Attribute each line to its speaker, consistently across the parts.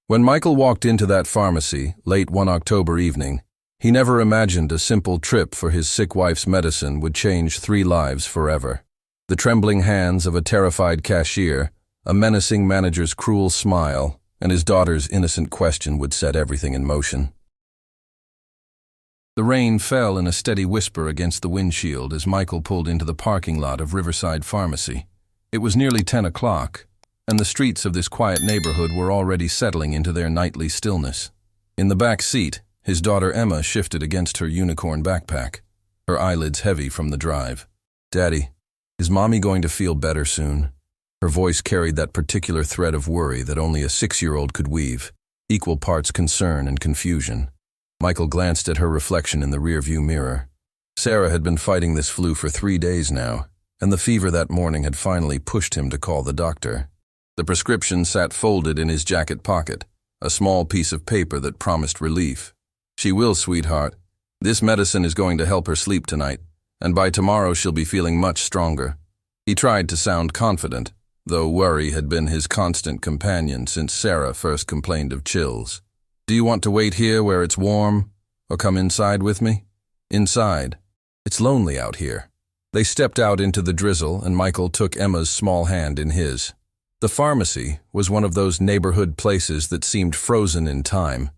Speaker 1: When Michael walked into that pharmacy late one October evening, he never imagined a simple trip for his sick wife's medicine would change 3 lives forever. The trembling hands of a terrified cashier, a menacing manager's cruel smile, and his daughter's innocent question would set everything in motion. The rain fell in a steady whisper against the windshield as Michael pulled into the parking lot of Riverside Pharmacy. It was nearly 10 o'clock, and the streets of this quiet neighborhood were already settling into their nightly stillness. In the back seat, his daughter Emma shifted against her unicorn backpack, her eyelids heavy from the drive. "Daddy, is Mommy going to feel better soon?" Her voice carried that particular thread of worry that only a 6-year-old could weave, equal parts concern and confusion. Michael glanced at her reflection in the rearview mirror. Sarah had been fighting this flu for 3 days now, and the fever that morning had finally pushed him to call the doctor. The prescription sat folded in his jacket pocket, a small piece of paper that promised relief. "She will, sweetheart. This medicine is going to help her sleep tonight, and by tomorrow she'll be feeling much stronger." He tried to sound confident, though worry had been his constant companion since Sarah first complained of chills. "Do you want to wait here where it's warm, or come inside with me?" "Inside. It's lonely out here." They stepped out into the drizzle, and Michael took Emma's small hand in his. The pharmacy was one of those neighborhood places that seemed frozen in time.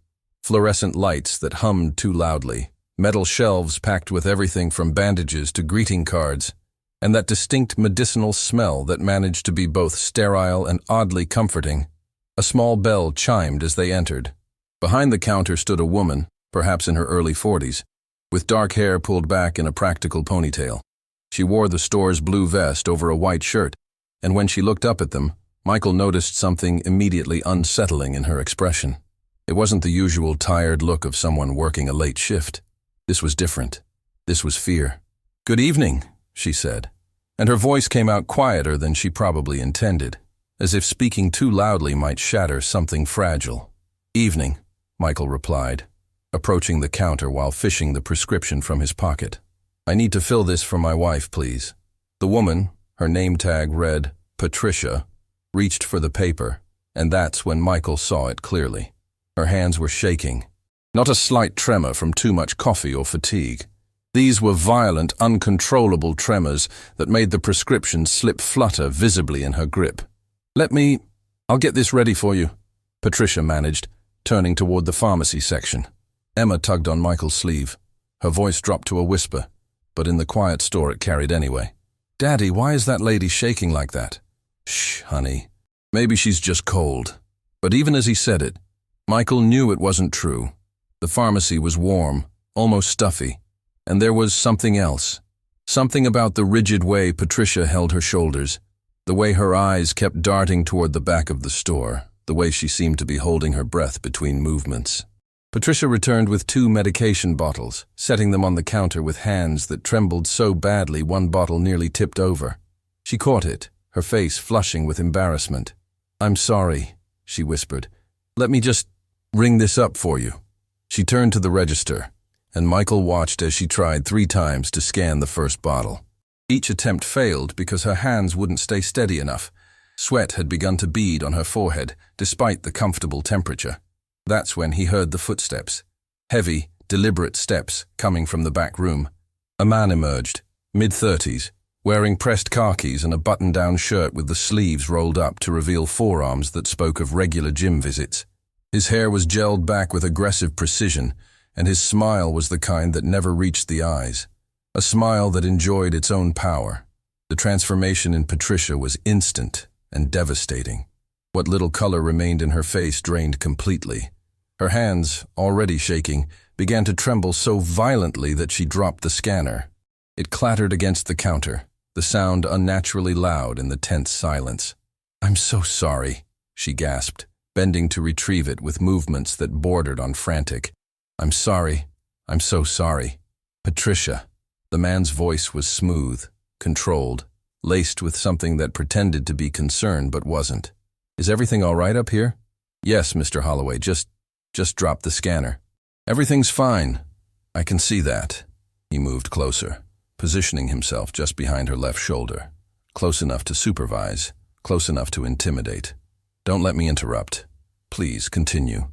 Speaker 1: Fluorescent lights that hummed too loudly, metal shelves packed with everything from bandages to greeting cards, and that distinct medicinal smell that managed to be both sterile and oddly comforting. A small bell chimed as they entered. Behind the counter stood a woman, perhaps in her early 40s, with dark hair pulled back in a practical ponytail. She wore the store's blue vest over a white shirt, and when she looked up at them, Michael noticed something immediately unsettling in her expression. It wasn't the usual tired look of someone working a late shift. This was different. This was fear. "Good evening," she said, and her voice came out quieter than she probably intended, as if speaking too loudly might shatter something fragile. "Evening," Michael replied, approaching the counter while fishing the prescription from his pocket. "I need to fill this for my wife, please." The woman, her name tag read Patricia, reached for the paper, and that's when Michael saw it clearly. Her hands were shaking, not a slight tremor from too much coffee or fatigue. These were violent, uncontrollable tremors that made the prescription slip flutter visibly in her grip. I'll get this ready for you," Patricia managed, turning toward the pharmacy section. Emma tugged on Michael's sleeve. Her voice dropped to a whisper, but in the quiet store it carried anyway. "Daddy, why is that lady shaking like that?" "Shh, honey. Maybe she's just cold." But even as he said it, Michael knew it wasn't true. The pharmacy was warm, almost stuffy, and there was something else. Something about the rigid way Patricia held her shoulders, the way her eyes kept darting toward the back of the store, the way she seemed to be holding her breath between movements. Patricia returned with 2 medication bottles, setting them on the counter with hands that trembled so badly one bottle nearly tipped over. She caught it, her face flushing with embarrassment. "I'm sorry," she whispered. "Let me just ring this up for you." She turned to the register, and Michael watched as she tried 3 times to scan the first bottle. Each attempt failed because her hands wouldn't stay steady enough. Sweat had begun to bead on her forehead, despite the comfortable temperature. That's when he heard the footsteps. Heavy, deliberate steps coming from the back room. A man emerged, mid-30s, wearing pressed khakis and a button-down shirt with the sleeves rolled up to reveal forearms that spoke of regular gym visits. His hair was gelled back with aggressive precision, and his smile was the kind that never reached the eyes. A smile that enjoyed its own power. The transformation in Patricia was instant and devastating. What little color remained in her face drained completely. Her hands, already shaking, began to tremble so violently that she dropped the scanner. It clattered against the counter, the sound unnaturally loud in the tense silence. "I'm so sorry," she gasped, bending to retrieve it with movements that bordered on frantic. "I'm sorry. I'm so sorry. Patricia." The man's voice was smooth, controlled, laced with something that pretended to be concern but wasn't. "Is everything all right up here?" "Yes, Mr. Holloway, just drop the scanner." "Everything's fine. I can see that." He moved closer, positioning himself just behind her left shoulder, close enough to supervise, close enough to intimidate. "Don't let me interrupt." Please, continue.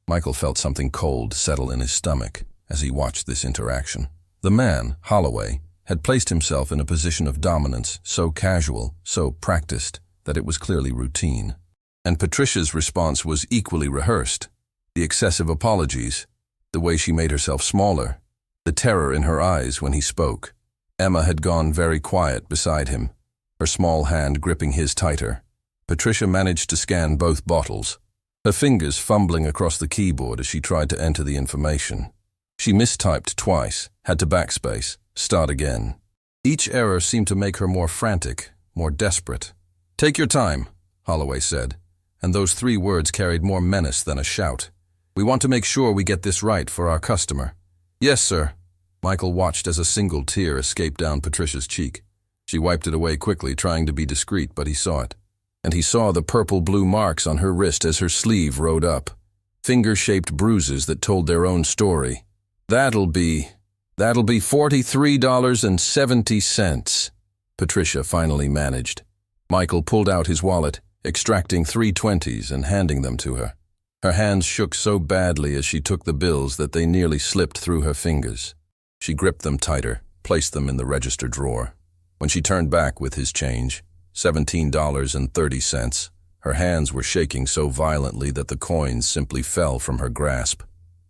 Speaker 1: Michael felt something cold settle in his stomach as he watched this interaction. The man, Holloway, had placed himself in a position of dominance so casual, so practiced, that it was clearly routine. And Patricia's response was equally rehearsed. The excessive apologies, the way she made herself smaller, the terror in her eyes when he spoke. Emma had gone very quiet beside him, her small hand gripping his tighter. Patricia managed to scan both bottles, her fingers fumbling across the keyboard as she tried to enter the information. She mistyped twice, had to backspace, start again. Each error seemed to make her more frantic, more desperate. "Take your time," Holloway said, and those 3 words carried more menace than a shout. "We want to make sure we get this right for our customer." "Yes, sir." Michael watched as a single tear escaped down Patricia's cheek. She wiped it away quickly, trying to be discreet, but he saw it. And he saw the purple-blue marks on her wrist as her sleeve rode up. Finger-shaped bruises that told their own story. That'll be $43.70, Patricia finally managed. Michael pulled out his wallet, extracting 3 20s and handing them to her. Her hands shook so badly as she took the bills that they nearly slipped through her fingers. She gripped them tighter, placed them in the register drawer. When she turned back with his change, $17.30, her hands were shaking so violently that the coins simply fell from her grasp.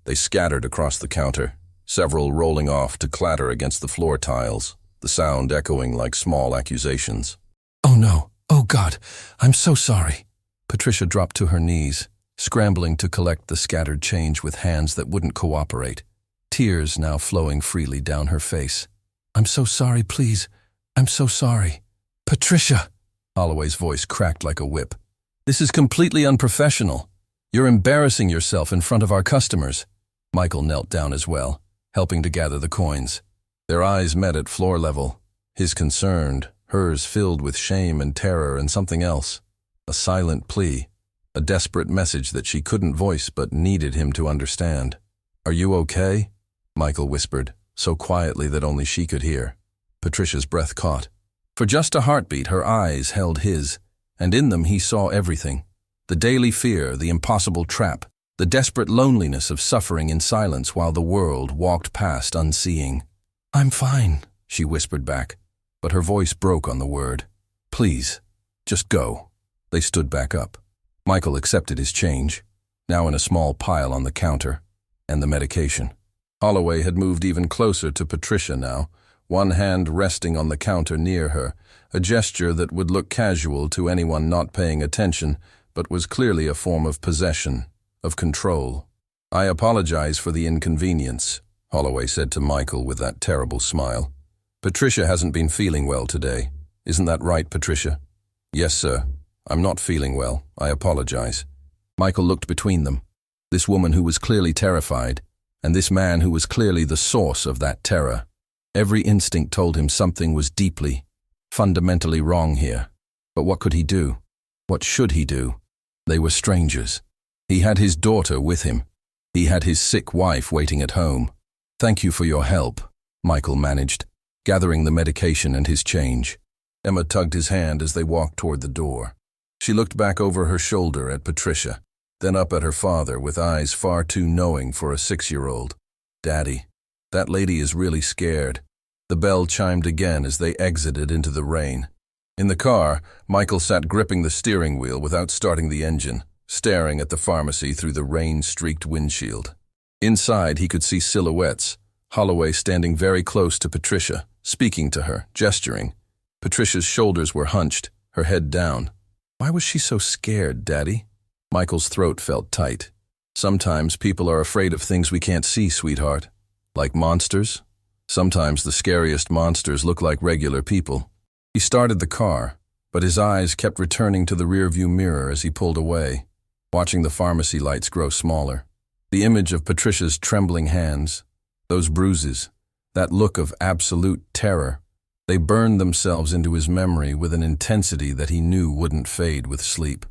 Speaker 1: They scattered across the counter, several rolling off to clatter against the floor tiles, the sound echoing like small accusations. "Oh no, oh God, I'm so sorry." Patricia dropped to her knees, scrambling to collect the scattered change with hands that wouldn't cooperate, tears now flowing freely down her face. "I'm so sorry, please. I'm so sorry." "Patricia!" Holloway's voice cracked like a whip. "This is completely unprofessional. You're embarrassing yourself in front of our customers." Michael knelt down as well, helping to gather the coins. Their eyes met at floor level, his concerned, hers filled with shame and terror and something else. A silent plea, a desperate message that she couldn't voice but needed him to understand. "Are you okay?" Michael whispered, so quietly that only she could hear. Patricia's breath caught. For just a heartbeat, her eyes held his, and in them he saw everything. The daily fear, the impossible trap, the desperate loneliness of suffering in silence while the world walked past unseeing. "I'm fine," she whispered back, but her voice broke on the word. "Please, just go." They stood back up. Michael accepted his change, now in a small pile on the counter, and the medication. Holloway had moved even closer to Patricia now, one hand resting on the counter near her, a gesture that would look casual to anyone not paying attention, but was clearly a form of possession, of control. "I apologize for the inconvenience," Holloway said to Michael with that terrible smile. "Patricia hasn't been feeling well today. Isn't that right, Patricia?" "Yes, sir. I'm not feeling well. I apologize." Michael looked between them. This woman who was clearly terrified, and this man who was clearly the source of that terror. Every instinct told him something was deeply, fundamentally wrong here. But what could he do? What should he do? They were strangers. He had his daughter with him. He had his sick wife waiting at home. "Thank you for your help," Michael managed, gathering the medication and his change. Emma tugged his hand as they walked toward the door. She looked back over her shoulder at Patricia, then up at her father with eyes far too knowing for a 6-year-old. "Daddy, that lady is really scared." The bell chimed again as they exited into the rain. In the car, Michael sat gripping the steering wheel without starting the engine, staring at the pharmacy through the rain-streaked windshield. Inside, he could see silhouettes, Holloway standing very close to Patricia, speaking to her, gesturing. Patricia's shoulders were hunched, her head down. Why was she so scared, Daddy? Michael's throat felt tight. "Sometimes people are afraid of things we can't see, sweetheart. Like monsters. Sometimes the scariest monsters look like regular people." He started the car, but his eyes kept returning to the rearview mirror as he pulled away, watching the pharmacy lights grow smaller. The image of Patricia's trembling hands, those bruises, that look of absolute terror, they burned themselves into his memory with an intensity that he knew wouldn't fade with sleep.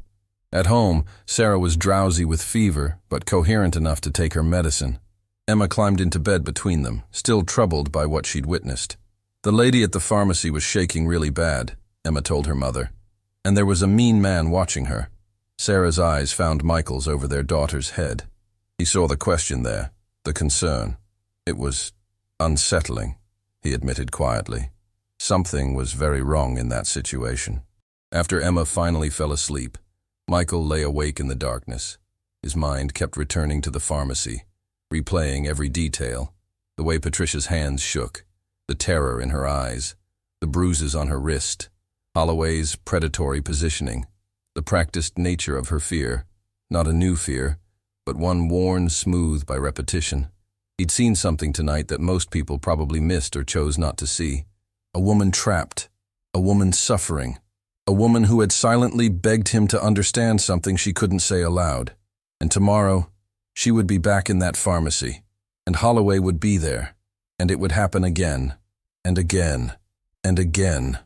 Speaker 1: At home, Sarah was drowsy with fever, but coherent enough to take her medicine. Emma climbed into bed between them, still troubled by what she'd witnessed. "The lady at the pharmacy was shaking really bad," Emma told her mother. "And there was a mean man watching her. Sarah's eyes found Michael's over their daughter's head. He saw the question there, the concern. It was unsettling, he admitted quietly. Something was very wrong in that situation. After Emma finally fell asleep, Michael lay awake in the darkness. His mind kept returning to the pharmacy, replaying every detail, the way Patricia's hands shook, the terror in her eyes, the bruises on her wrist, Holloway's predatory positioning, the practiced nature of her fear, not a new fear, but one worn smooth by repetition. He'd seen something tonight that most people probably missed or chose not to see. A woman trapped, a woman suffering, a woman who had silently begged him to understand something she couldn't say aloud. And tomorrow, she would be back in that pharmacy, and Holloway would be there, and it would happen again, and again, and again.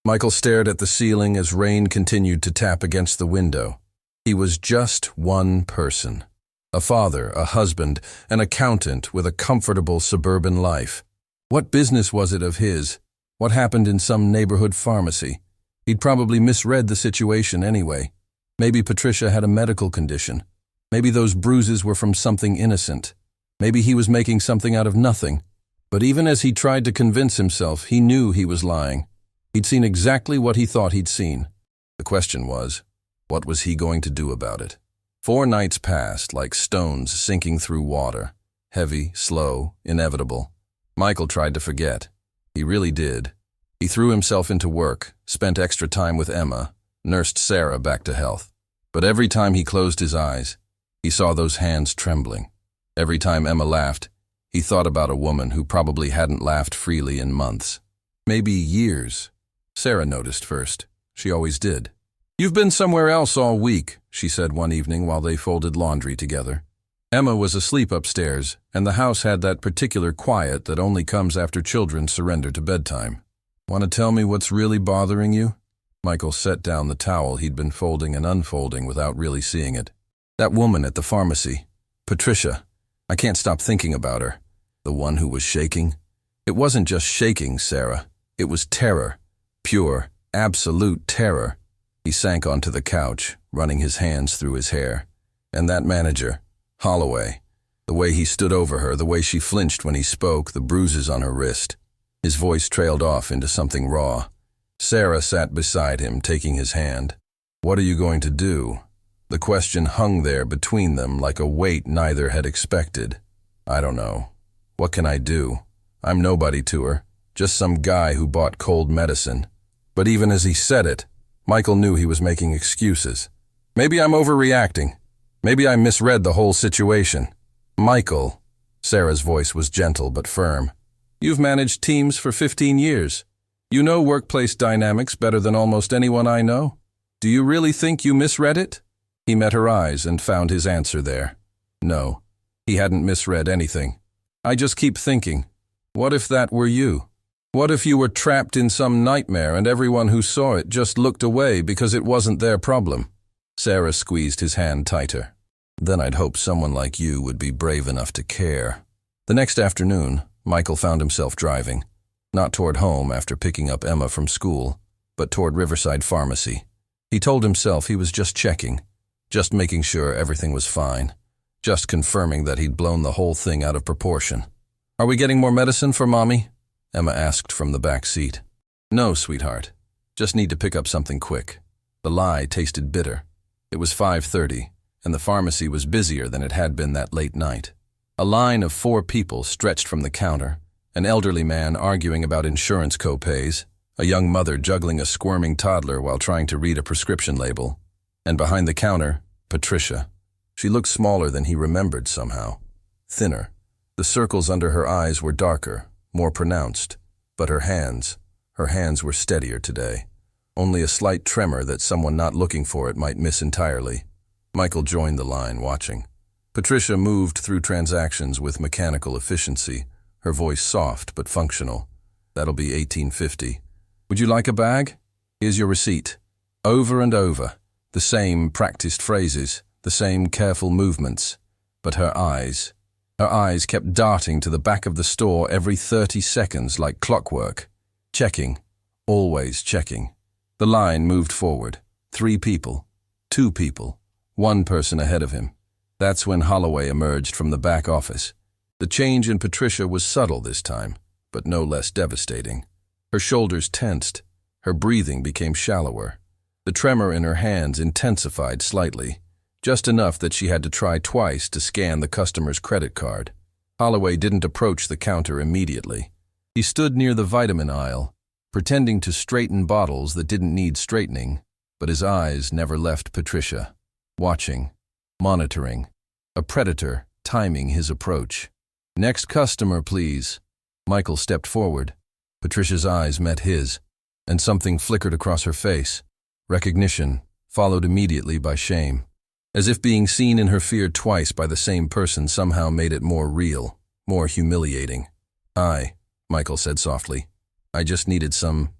Speaker 1: Michael stared at the ceiling as rain continued to tap against the window. He was just one person. A father, a husband, an accountant with a comfortable suburban life. What business was it of his? What happened in some neighborhood pharmacy? He'd probably misread the situation anyway. Maybe Patricia had a medical condition. Maybe those bruises were from something innocent. Maybe he was making something out of nothing. But even as he tried to convince himself, he knew he was lying. He'd seen exactly what he thought he'd seen. The question was, what was he going to do about it? 4 nights passed like stones sinking through water. Heavy, slow, inevitable. Michael tried to forget. He really did. He threw himself into work, spent extra time with Emma, nursed Sarah back to health. But every time he closed his eyes, he saw those hands trembling. Every time Emma laughed, he thought about a woman who probably hadn't laughed freely in months. Maybe years. Sarah noticed first. She always did. "You've been somewhere else all week," she said one evening while they folded laundry together. Emma was asleep upstairs, and the house had that particular quiet that only comes after children surrender to bedtime. "Want to tell me what's really bothering you?" Michael set down the towel he'd been folding and unfolding without really seeing it. "That woman at the pharmacy. Patricia. I can't stop thinking about her. The one who was shaking. It wasn't just shaking, Sarah. It was terror. Pure, absolute terror." He sank onto the couch, running his hands through his hair. And that manager, Holloway, the way he stood over her, the way she flinched when he spoke, the bruises on her wrist. His voice trailed off into something raw. Sarah sat beside him, taking his hand. "What are you going to do?" The question hung there between them like a weight neither had expected. "I don't know. What can I do? I'm nobody to her, just some guy who bought cold medicine." But even as he said it, Michael knew he was making excuses. "Maybe I'm overreacting. Maybe I misread the whole situation." "Michael," Sarah's voice was gentle but firm, "you've managed teams for 15 years. You know workplace dynamics better than almost anyone I know. Do you really think you misread it?" He met her eyes and found his answer there. No, he hadn't misread anything. "I just keep thinking, what if that were you? What if you were trapped in some nightmare and everyone who saw it just looked away because it wasn't their problem?" Sarah squeezed his hand tighter. "Then I'd hope someone like you would be brave enough to care." The next afternoon, Michael found himself driving, not toward home after picking up Emma from school, but toward Riverside Pharmacy. He told himself he was just checking, just making sure everything was fine, just confirming that he'd blown the whole thing out of proportion. "Are we getting more medicine for Mommy?" Emma asked from the back seat. "No, sweetheart. Just need to pick up something quick." The lie tasted bitter. It was 5:30, and the pharmacy was busier than it had been that late night. A line of 4 people stretched from the counter, an elderly man arguing about insurance co-pays, a young mother juggling a squirming toddler while trying to read a prescription label, and behind the counter, Patricia. She looked smaller than he remembered somehow. Thinner. The circles under her eyes were darker, more pronounced, but her hands were steadier today. Only a slight tremor that someone not looking for it might miss entirely. Michael joined the line, watching. Patricia moved through transactions with mechanical efficiency, her voice soft but functional. "That'll be $18.50. Would you like a bag? Here's your receipt." Over and over, the same practiced phrases, the same careful movements. But her eyes kept darting to the back of the store every 30 seconds like clockwork. Checking, always checking. The line moved forward. 3 people, 2 people, one person ahead of him. That's when Holloway emerged from the back office. The change in Patricia was subtle this time, but no less devastating. Her shoulders tensed. Her breathing became shallower. The tremor in her hands intensified slightly, just enough that she had to try twice to scan the customer's credit card. Holloway didn't approach the counter immediately. He stood near the vitamin aisle, pretending to straighten bottles that didn't need straightening, but his eyes never left Patricia, watching, monitoring, a predator timing his approach. "Next customer, please." Michael stepped forward. Patricia's eyes met his, and something flickered across her face. Recognition, followed immediately by shame. As if being seen in her fear twice by the same person somehow made it more real, more humiliating. Michael said softly. "I just needed some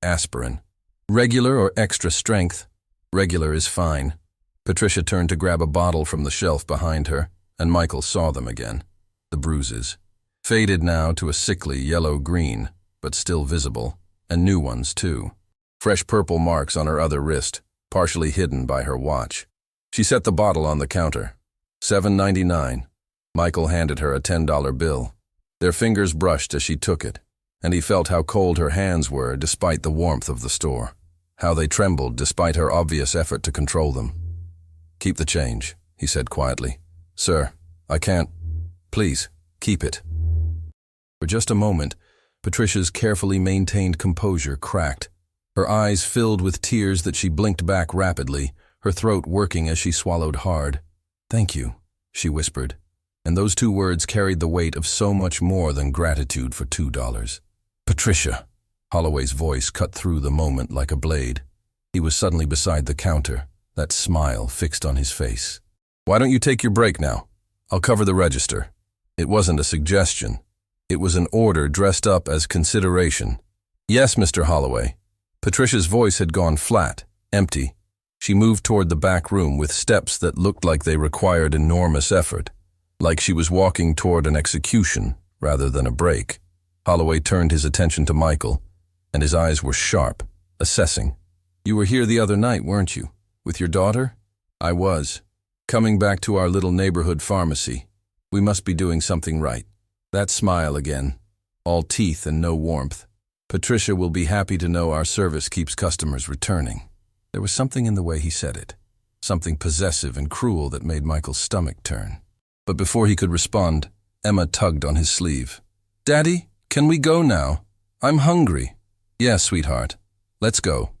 Speaker 1: aspirin." "Regular or extra strength?" "Regular is fine." Patricia turned to grab a bottle from the shelf behind her, and Michael saw them again. The bruises. Faded now to a sickly yellow-green, but still visible, and new ones too. Fresh purple marks on her other wrist, partially hidden by her watch. She set the bottle on the counter. $7.99. Michael handed her a $10 bill. Their fingers brushed as she took it, and he felt how cold her hands were despite the warmth of the store, how they trembled despite her obvious effort to control them. "Keep the change," he said quietly. "Sir, I can't. Please, keep it." For just a moment, Patricia's carefully maintained composure cracked. Her eyes filled with tears that she blinked back rapidly, her throat working as she swallowed hard. "Thank you," she whispered, and those two words carried the weight of so much more than gratitude for $2. "Patricia!" Holloway's voice cut through the moment like a blade. He was suddenly beside the counter, that smile fixed on his face. "Why don't you take your break now? I'll cover the register." It wasn't a suggestion. It was an order dressed up as consideration. "Yes, Mr. Holloway." Patricia's voice had gone flat, empty. She moved toward the back room with steps that looked like they required enormous effort, like she was walking toward an execution rather than a break. Holloway turned his attention to Michael, and his eyes were sharp, assessing. "You were here the other night, weren't you? With your daughter?" "I was. Coming back to our little neighborhood pharmacy. We must be doing something right." That smile again, all teeth and no warmth. "Patricia will be happy to know our service keeps customers returning." There was something in the way he said it, something possessive and cruel that made Michael's stomach turn. But before he could respond, Emma tugged on his sleeve. "Daddy, can we go now? I'm hungry." "Yes, sweetheart. Let's go."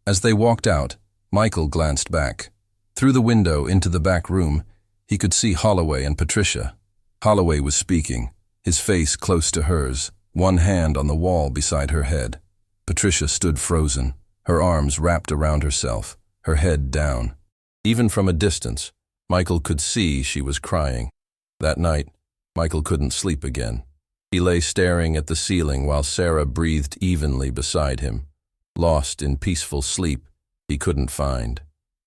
Speaker 1: As they walked out, Michael glanced back. Through the window into the back room, he could see Holloway and Patricia. Holloway was speaking, his face close to hers, one hand on the wall beside her head. Patricia stood frozen, her arms wrapped around herself, her head down. Even from a distance, Michael could see she was crying. That night, Michael couldn't sleep again. He lay staring at the ceiling while Sarah breathed evenly beside him, lost in peaceful sleep he couldn't find.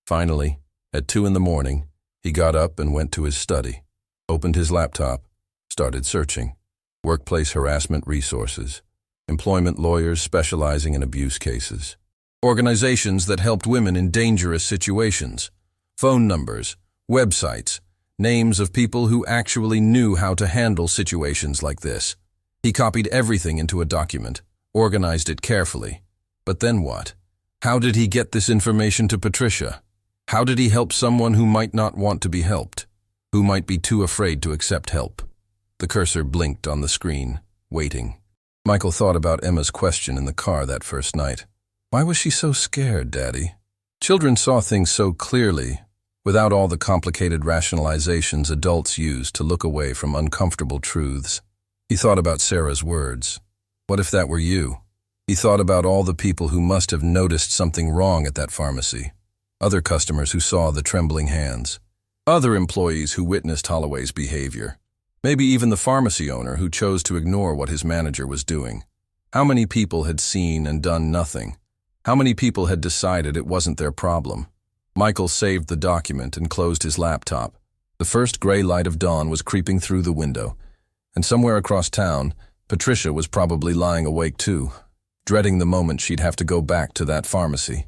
Speaker 1: Finally, at 2 a.m, he got up and went to his study, opened his laptop, started searching. Workplace harassment resources, employment lawyers specializing in abuse cases, organizations that helped women in dangerous situations, phone numbers, websites, names of people who actually knew how to handle situations like this. He copied everything into a document, organized it carefully. But then what? How did he get this information to Patricia? How did he help someone who might not want to be helped, who might be too afraid to accept help? The cursor blinked on the screen, waiting. Michael thought about Emma's question in the car that first night. Why was she so scared, Daddy? Children saw things so clearly, without all the complicated rationalizations adults use to look away from uncomfortable truths. He thought about Sarah's words. What if that were you? He thought about all the people who must have noticed something wrong at that pharmacy, other customers who saw the trembling hands, other employees who witnessed Holloway's behavior, maybe even the pharmacy owner who chose to ignore what his manager was doing. How many people had seen and done nothing? How many people had decided it wasn't their problem? Michael saved the document and closed his laptop. The first gray light of dawn was creeping through the window, and somewhere across town, Patricia was probably lying awake too, dreading the moment she'd have to go back to that pharmacy,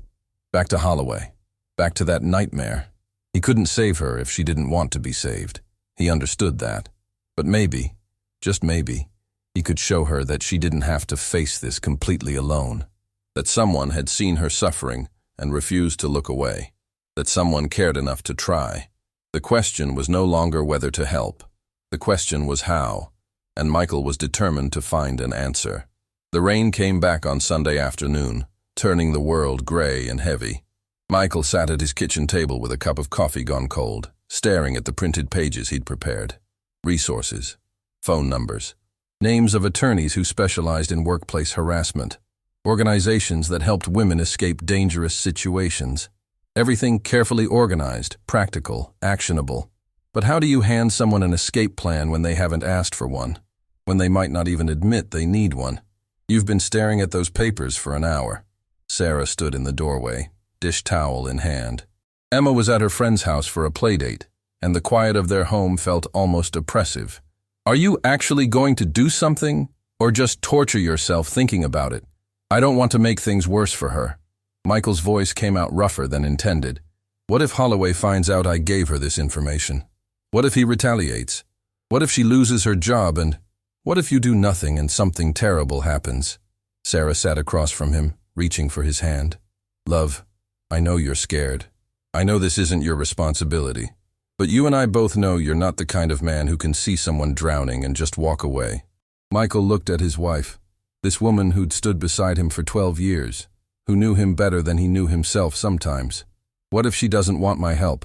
Speaker 1: back to Holloway, back to that nightmare. He couldn't save her if she didn't want to be saved. He understood that. But maybe, just maybe, he could show her that she didn't have to face this completely alone. That someone had seen her suffering and refused to look away. That someone cared enough to try. The question was no longer whether to help. The question was how, and Michael was determined to find an answer. The rain came back on Sunday afternoon, turning the world gray and heavy. Michael sat at his kitchen table with a cup of coffee gone cold, staring at the printed pages he'd prepared. Resources, phone numbers, names of attorneys who specialized in workplace harassment, organizations that helped women escape dangerous situations. Everything carefully organized, practical, actionable. But how do you hand someone an escape plan when they haven't asked for one? When they might not even admit they need one? You've been staring at those papers for an hour. Sarah stood in the doorway, dish towel in hand. Emma was at her friend's house for a playdate, and the quiet of their home felt almost oppressive. Are you actually going to do something, or just torture yourself thinking about it? I don't want to make things worse for her. Michael's voice came out rougher than intended. What if Holloway finds out I gave her this information? What if he retaliates? What if she loses her job, and what if you do nothing and something terrible happens? Sarah sat across from him, reaching for his hand. Love, I know you're scared. I know this isn't your responsibility. But you and I both know you're not the kind of man who can see someone drowning and just walk away. Michael looked at his wife, this woman who'd stood beside him for 12 years, who knew him better than he knew himself sometimes. What if she doesn't want my help?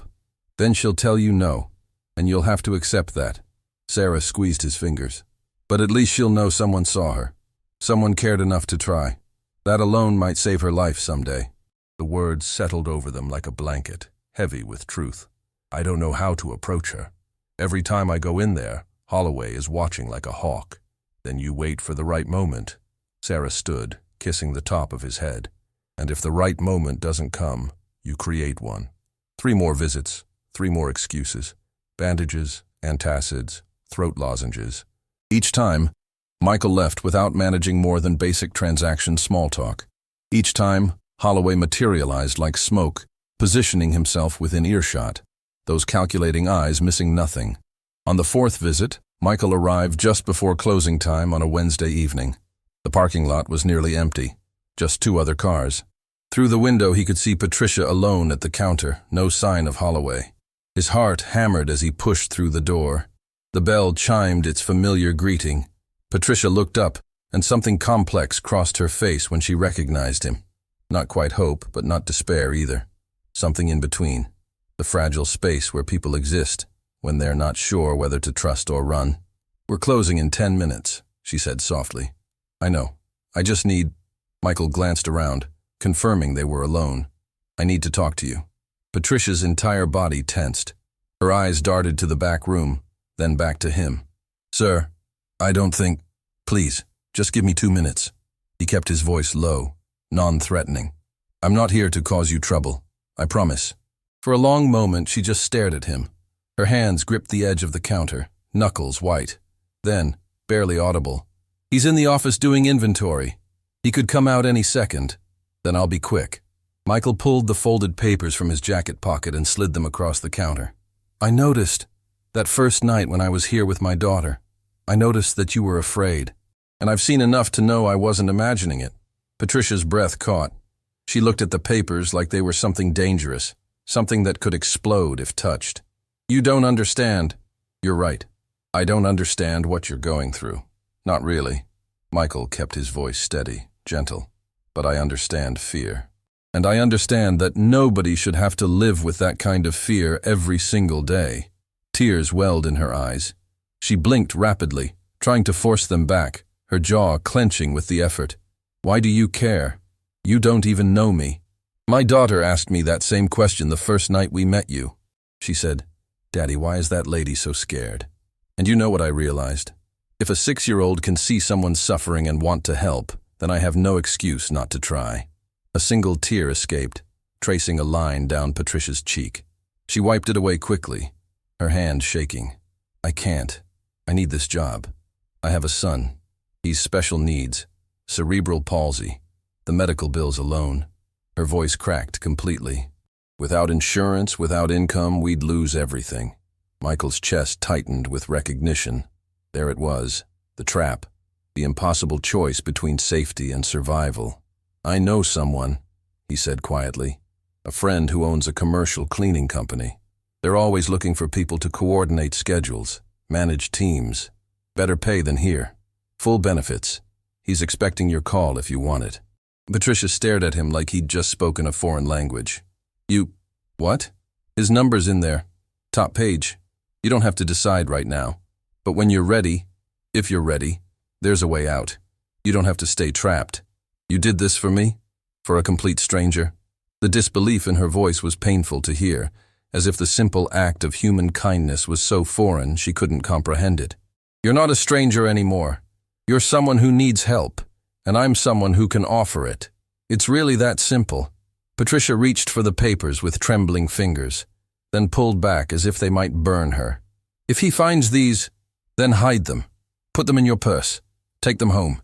Speaker 1: Then she'll tell you no, and you'll have to accept that. Sarah squeezed his fingers. But at least she'll know someone saw her. Someone cared enough to try. That alone might save her life someday. The words settled over them like a blanket, heavy with truth. I don't know how to approach her. Every time I go in there, Holloway is watching like a hawk. Then you wait for the right moment. Sarah stood, kissing the top of his head. And if the right moment doesn't come, you create one. 3 more visits, 3 more excuses. Bandages, antacids, throat lozenges. Each time, Michael left without managing more than basic transaction small talk. Each time, Holloway materialized like smoke, positioning himself within earshot, those calculating eyes missing nothing. On the 4th visit, Michael arrived just before closing time on a Wednesday evening. The parking lot was nearly empty, just 2 other cars. Through the window he could see Patricia alone at the counter, no sign of Holloway. His heart hammered as he pushed through the door. The bell chimed its familiar greeting. Patricia looked up, and something complex crossed her face when she recognized him. Not quite hope, but not despair either. Something in between. The fragile space where people exist, when they're not sure whether to trust or run. We're closing in 10 minutes, she said softly. I know. I just need... Michael glanced around, confirming they were alone. I need to talk to you. Patricia's entire body tensed. Her eyes darted to the back room, then back to him. Sir, I don't think... Please, just give me 2 minutes. He kept his voice low, non-threatening. I'm not here to cause you trouble. I promise. For a long moment, she just stared at him. Her hands gripped the edge of the counter, knuckles white. Then, barely audible, he's in the office doing inventory. He could come out any second. Then I'll be quick. Michael pulled the folded papers from his jacket pocket and slid them across the counter. I noticed... That first night when I was here with my daughter, I noticed that you were afraid, and I've seen enough to know I wasn't imagining it. Patricia's breath caught. She looked at the papers like they were something dangerous, something that could explode if touched. You don't understand. You're right. I don't understand what you're going through. Not really. Michael kept his voice steady, gentle. But I understand fear. And I understand that nobody should have to live with that kind of fear every single day. Tears welled in her eyes. She blinked rapidly, trying to force them back, her jaw clenching with the effort. Why do you care? You don't even know me. My daughter asked me that same question the first night we met you. She said, Daddy, why is that lady so scared? And you know what I realized? If a 6-year-old can see someone suffering and want to help, then I have no excuse not to try. A single tear escaped, tracing a line down Patricia's cheek. She wiped it away quickly, her hand shaking. I can't. I need this job. I have a son. He's special needs, cerebral palsy, the medical bills alone. Her voice cracked completely. Without insurance, without income, we'd lose everything. Michael's chest tightened with recognition. There it was, the trap, the impossible choice between safety and survival. "I know someone," he said quietly. "A friend who owns a commercial cleaning company. They're always looking for people to coordinate schedules, manage teams. Better pay than here. Full benefits. He's expecting your call if you want it." Patricia stared at him like he'd just spoken a foreign language. What? "His number's in there. Top page. You don't have to decide right now. But when you're ready, if you're ready, there's a way out. You don't have to stay trapped. You did this for me? For a complete stranger?" The disbelief in her voice was painful to hear, as if the simple act of human kindness was so foreign she couldn't comprehend it. "You're not a stranger anymore. You're someone who needs help, and I'm someone who can offer it. It's really that simple." Patricia reached for the papers with trembling fingers, then pulled back as if they might burn her. "If he finds these, then hide them. Put them in your purse. Take them home.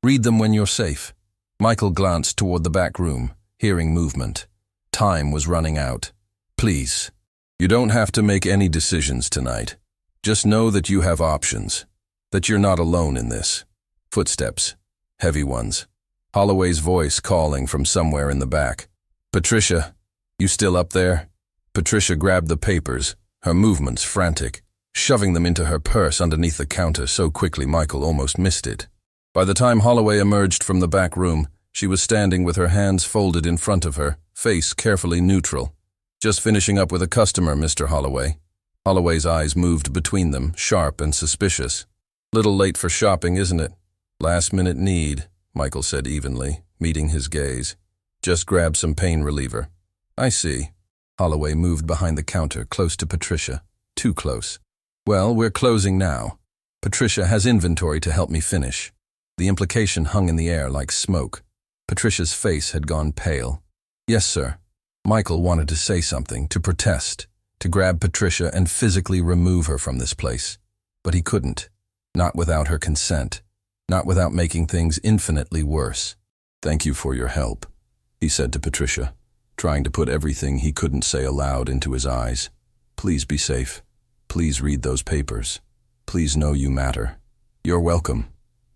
Speaker 1: Read them when you're safe." Michael glanced toward the back room, hearing movement. Time was running out. "Please, you don't have to make any decisions tonight. Just know that you have options, that you're not alone in this." Footsteps, heavy ones. Holloway's voice calling from somewhere in the back. "Patricia, you still up there?" Patricia grabbed the papers, her movements frantic, shoving them into her purse underneath the counter so quickly Michael almost missed it. By the time Holloway emerged from the back room, she was standing with her hands folded in front of her, face carefully neutral. "Just finishing up with a customer, Mr. Holloway." Holloway's eyes moved between them, sharp and suspicious. "Little late for shopping, isn't it?" "Last-minute need," Michael said evenly, meeting his gaze. "Just grab some pain reliever." "I see." Holloway moved behind the counter, close to Patricia. Too close. "Well, we're closing now. Patricia has inventory to help me finish." The implication hung in the air like smoke. Patricia's face had gone pale. "Yes, sir." Michael wanted to say something, to protest, to grab Patricia and physically remove her from this place. But he couldn't. Not without her consent. Not without making things infinitely worse. "Thank you for your help," he said to Patricia, trying to put everything he couldn't say aloud into his eyes. "Please be safe. Please read those papers. Please know you matter." "You're welcome."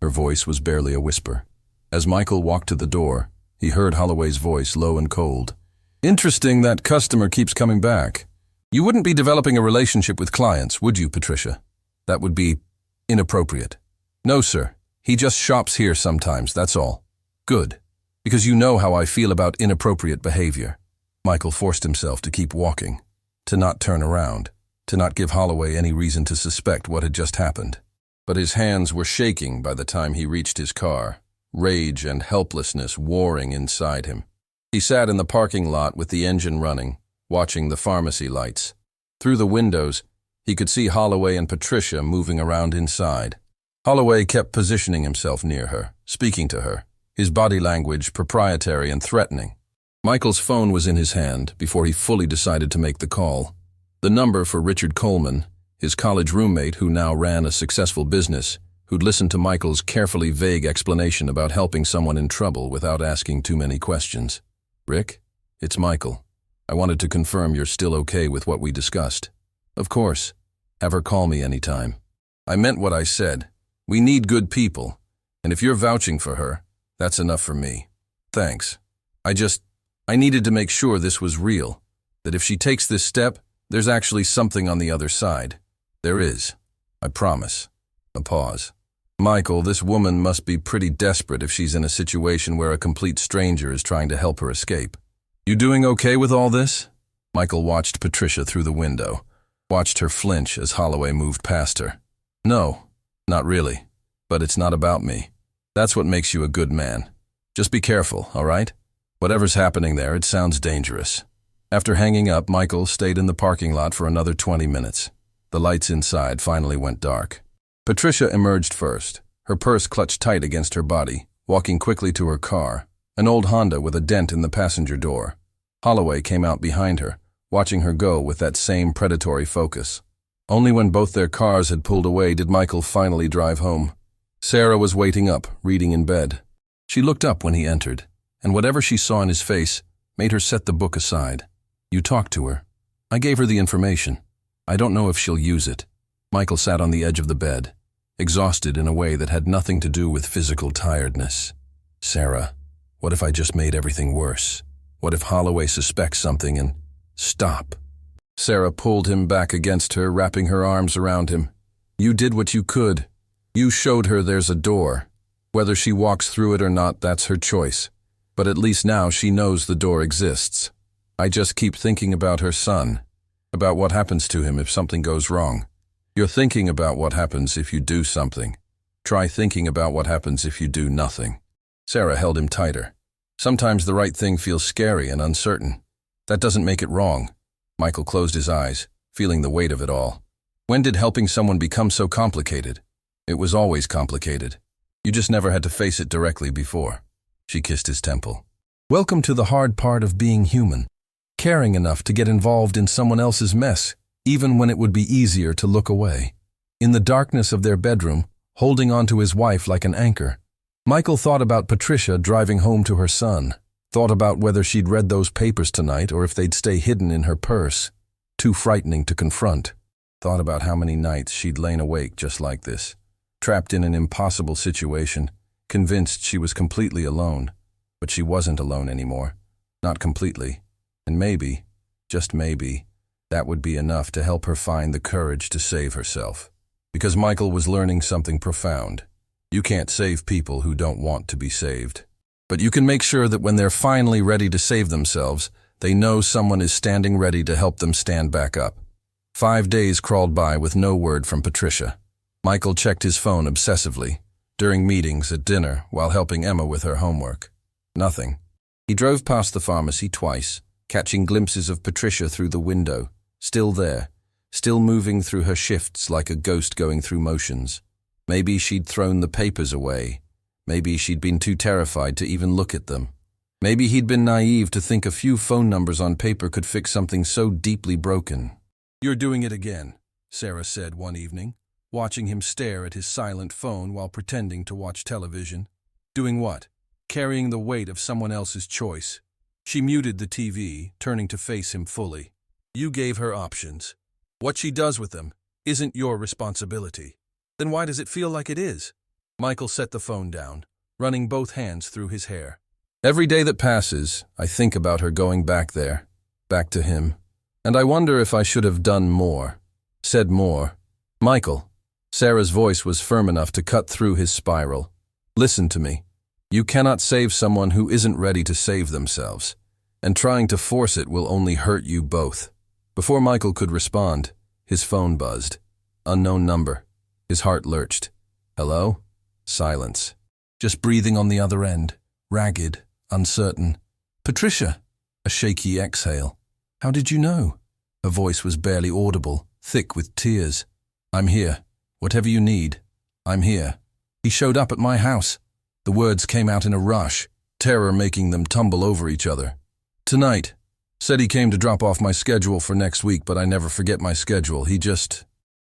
Speaker 1: Her voice was barely a whisper. As Michael walked to the door, he heard Holloway's voice, low and cold. "Interesting that customer keeps coming back. You wouldn't be developing a relationship with clients, would you, Patricia? That would be inappropriate." "No, sir. He just shops here sometimes, that's all." "Good. Because you know how I feel about inappropriate behavior." Michael forced himself to keep walking, to not turn around, to not give Holloway any reason to suspect what had just happened. But his hands were shaking by the time he reached his car, rage and helplessness warring inside him. He sat in the parking lot with the engine running, watching the pharmacy lights. Through the windows, he could see Holloway and Patricia moving around inside. Holloway kept positioning himself near her, speaking to her, his body language proprietary and threatening. Michael's phone was in his hand before he fully decided to make the call. The number for Richard Coleman, his college roommate who now ran a successful business, who'd listened to Michael's carefully vague explanation about helping someone in trouble without asking too many questions. "Rick, it's Michael. I wanted to confirm you're still okay with what we discussed." "Of course. Have her call me anytime." "I meant what I said. We need good people, and if you're vouching for her, that's enough for me." "Thanks. I needed to make sure this was real, that if she takes this step, there's actually something on the other side." "There is. I promise." A pause. "Michael, this woman must be pretty desperate if she's in a situation where a complete stranger is trying to help her escape. You doing okay with all this?" Michael watched Patricia through the window, watched her flinch as Holloway moved past her. "No, not really. But it's not about me. That's what makes you a good man. Just be careful, all right? Whatever's happening there, it sounds dangerous." After hanging up, Michael stayed in the parking lot for another 20 minutes. The lights inside finally went dark. Patricia emerged first, her purse clutched tight against her body, walking quickly to her car, an old Honda with a dent in the passenger door. Holloway came out behind her, watching her go with that same predatory focus. Only when both their cars had pulled away did Michael finally drive home. Sarah was waiting up, reading in bed. She looked up when he entered, and whatever she saw in his face made her set the book aside. You talked to her. I gave her the information. I don't know if she'll use it. Michael sat on the edge of the bed, exhausted in a way that had nothing to do with physical tiredness. Sarah, what if I just made everything worse? What if Holloway suspects something and... Stop. Sarah pulled him back against her, wrapping her arms around him. You did what you could. You showed her there's a door. Whether she walks through it or not, that's her choice. But at least now she knows the door exists. I just keep thinking about her son, about what happens to him if something goes wrong. You're thinking about what happens if you do something. Try thinking about what happens if you do nothing. Sarah held him tighter. Sometimes the right thing feels scary and uncertain. That doesn't make it wrong. Michael closed his eyes, feeling the weight of it all. When did helping someone become so complicated? It was always complicated. You just never had to face it directly before. She kissed his temple. Welcome to the hard part of being human. Caring enough to get involved in someone else's mess, even when it would be easier to look away. In the darkness of their bedroom, holding on to his wife like an anchor, Michael thought about Patricia driving home to her son, thought about whether she'd read those papers tonight or if they'd stay hidden in her purse, too frightening to confront, thought about how many nights she'd lain awake just like this, trapped in an impossible situation, convinced she was completely alone. But she wasn't alone anymore, not completely, and maybe, just maybe, that would be enough to help her find the courage to save herself. Because Michael was learning something profound. You can't save people who don't want to be saved. But you can make sure that when they're finally ready to save themselves, they know someone is standing ready to help them stand back up. 5 days crawled by with no word from Patricia. Michael checked his phone obsessively, during meetings, at dinner, while helping Emma with her homework. Nothing. He drove past the pharmacy twice, catching glimpses of Patricia through the window, still there, still moving through her shifts like a ghost going through motions. Maybe she'd thrown the papers away. Maybe she'd been too terrified to even look at them. Maybe he'd been naive to think a few phone numbers on paper could fix something so deeply broken. You're doing it again, Sarah said one evening, watching him stare at his silent phone while pretending to watch television. Doing what? Carrying the weight of someone else's choice. She muted the TV, turning to face him fully. You gave her options. What she does with them isn't your responsibility. Then why does it feel like it is? Michael set the phone down, running both hands through his hair. Every day that passes, I think about her going back there, back to him. And I wonder if I should have done more, said more. Michael. Sarah's voice was firm enough to cut through his spiral. Listen to me. You cannot save someone who isn't ready to save themselves, and trying to force it will only hurt you both. Before Michael could respond, his phone buzzed. Unknown number. His heart lurched. Hello? Silence. Just breathing on the other end, ragged, uncertain. Patricia. A shaky exhale. How did you know? Her voice was barely audible, thick with tears. I'm here. Whatever you need. I'm here. He showed up at my house. The words came out in a rush, terror making them tumble over each other. Tonight. Said he came to drop off my schedule for next week, but I never forget my schedule. He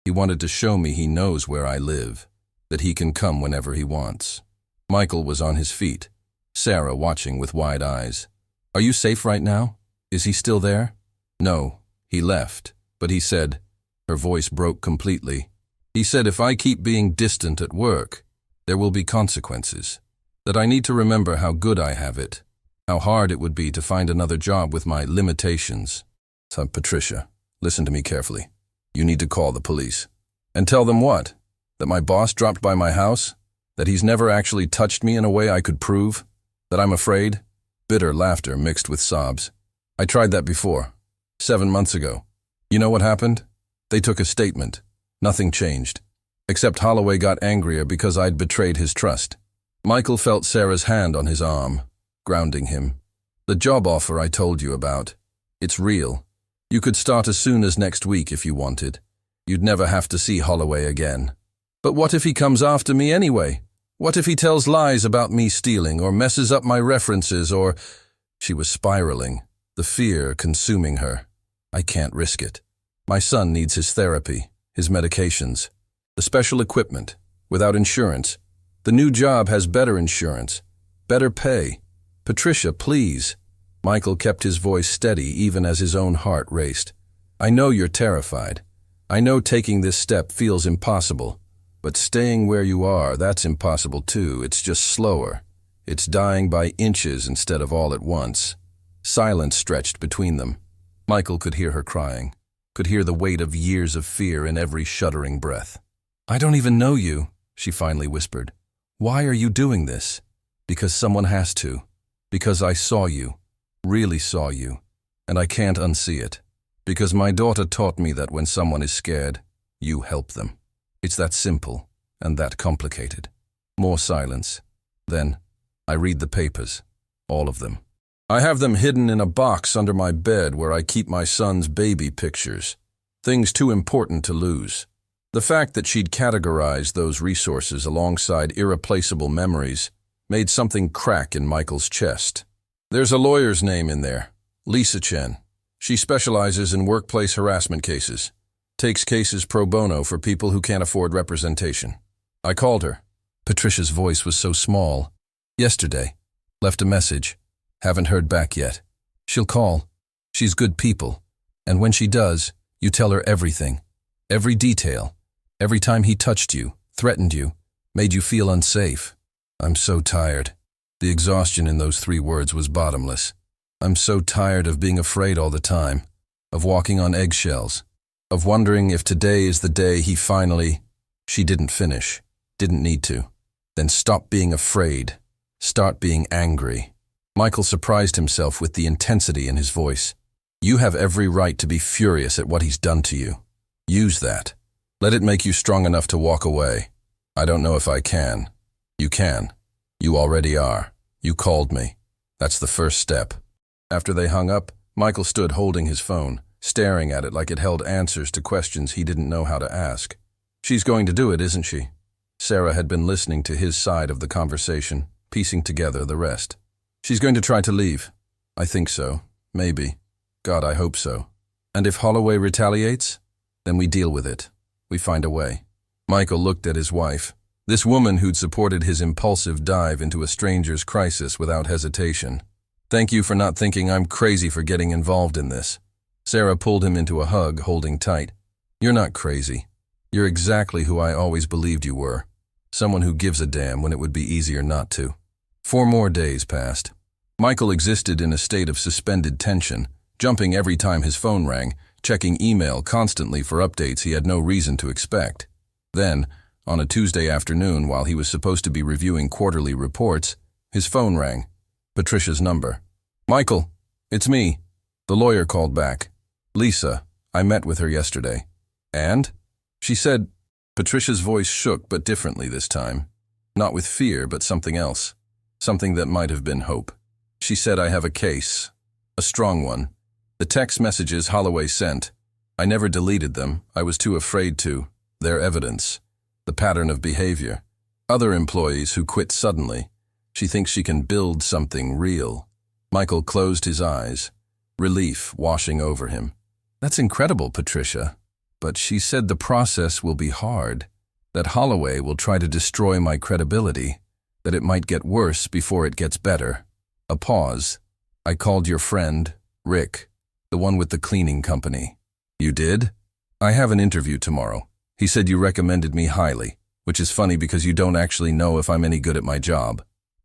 Speaker 1: wanted to show me he knows where I live, that he can come whenever he wants. Michael was on his feet, Sarah watching with wide eyes. Are you safe right now? Is he still there? No, he left, but he said, her voice broke completely. He said if I keep being distant at work, there will be consequences. That I need to remember how good I have it, how hard it would be to find another job with my limitations. So, Patricia, listen to me carefully. You need to call the police. And tell them what? That my boss dropped by my house? That he's never actually touched me in a way I could prove? That I'm afraid? Bitter laughter mixed with sobs. I tried that before. 7 months ago. You know what happened? They took a statement. Nothing changed. Except Holloway got angrier because I'd betrayed his trust. Michael felt Sarah's hand on his arm, grounding him. The job offer I told you about. It's real. You could start as soon as next week if you wanted. You'd never have to see Holloway again. But what if he comes after me anyway? What if he tells lies about me stealing or messes up my references or... She was spiraling, the fear consuming her. I can't risk it. My son needs his therapy, his medications, the special equipment, without insurance. The new job has better insurance, better pay. Patricia, please. Michael kept his voice steady even as his own heart raced. I know you're terrified. I know taking this step feels impossible. But staying where you are, that's impossible too. It's just slower. It's dying by inches instead of all at once. Silence stretched between them. Michael could hear her crying, could hear the weight of years of fear in every shuddering breath. I don't even know you, she finally whispered. Why are you doing this? Because someone has to. Because I saw you, really saw you, and I can't unsee it. Because my daughter taught me that when someone is scared, you help them. It's that simple and that complicated. More silence. Then, I read the papers, all of them. I have them hidden in a box under my bed where I keep my son's baby pictures. Things too important to lose. The fact that she'd categorized those resources alongside irreplaceable memories made something crack in Michael's chest. There's a lawyer's name in there, Lisa Chen. She specializes in workplace harassment cases. Takes cases pro bono for people who can't afford representation. I called her. Patricia's voice was so small. Yesterday. Left a message. Haven't heard back yet. She'll call. She's good people. And when she does, you tell her everything. Every detail. Every time he touched you, threatened you, made you feel unsafe. I'm so tired. The exhaustion in those 3 words was bottomless. I'm so tired of being afraid all the time, of walking on eggshells, of wondering if today is the day he finally... She didn't finish, didn't need to. Then stop being afraid, start being angry. Michael surprised himself with the intensity in his voice. You have every right to be furious at what he's done to you. Use that. Let it make you strong enough to walk away. I don't know if I can. You can. You already are. You called me. That's the first step. After they hung up, Michael stood holding his phone, staring at it like it held answers to questions he didn't know how to ask. She's going to do it, isn't she? Sarah had been listening to his side of the conversation, piecing together the rest. She's going to try to leave. I think so. Maybe. God, I hope so. And if Holloway retaliates, then we deal with it. We find a way. Michael looked at his wife, this woman who'd supported his impulsive dive into a stranger's crisis without hesitation. Thank you for not thinking I'm crazy for getting involved in this. Sarah pulled him into a hug, holding tight. You're not crazy. You're exactly who I always believed you were. Someone who gives a damn when it would be easier not to. 4 more days passed. Michael existed in a state of suspended tension, jumping every time his phone rang, checking email constantly for updates he had no reason to expect. Then, on a Tuesday afternoon while he was supposed to be reviewing quarterly reports, his phone rang. Patricia's number. Michael, it's me. The lawyer called back. Lisa, I met with her yesterday. And? She said. Patricia's voice shook, but differently this time. Not with fear, but something else. Something that might have been hope. She said I have a case. A strong one. The text messages Holloway sent. I never deleted them. I was too afraid to. Their evidence. The pattern of behavior. Other employees who quit suddenly. She thinks she can build something real. Michael closed his eyes, relief washing over him. That's incredible, Patricia. But she said the process will be hard, that Holloway will try to destroy my credibility, that it might get worse before it gets better. A pause. I called your friend, Rick, the one with the cleaning company. You did? I have an interview tomorrow. He said you recommended me highly, which is funny because you don't actually know if I'm any good at my job.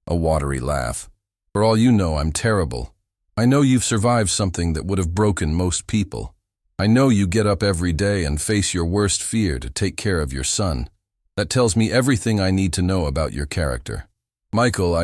Speaker 1: A watery laugh. For all you know, I'm terrible. I know you've survived something that would have broken most people. I know you get up every day and face your worst fear to take care of your son. That tells me everything I need to know about your character. Michael,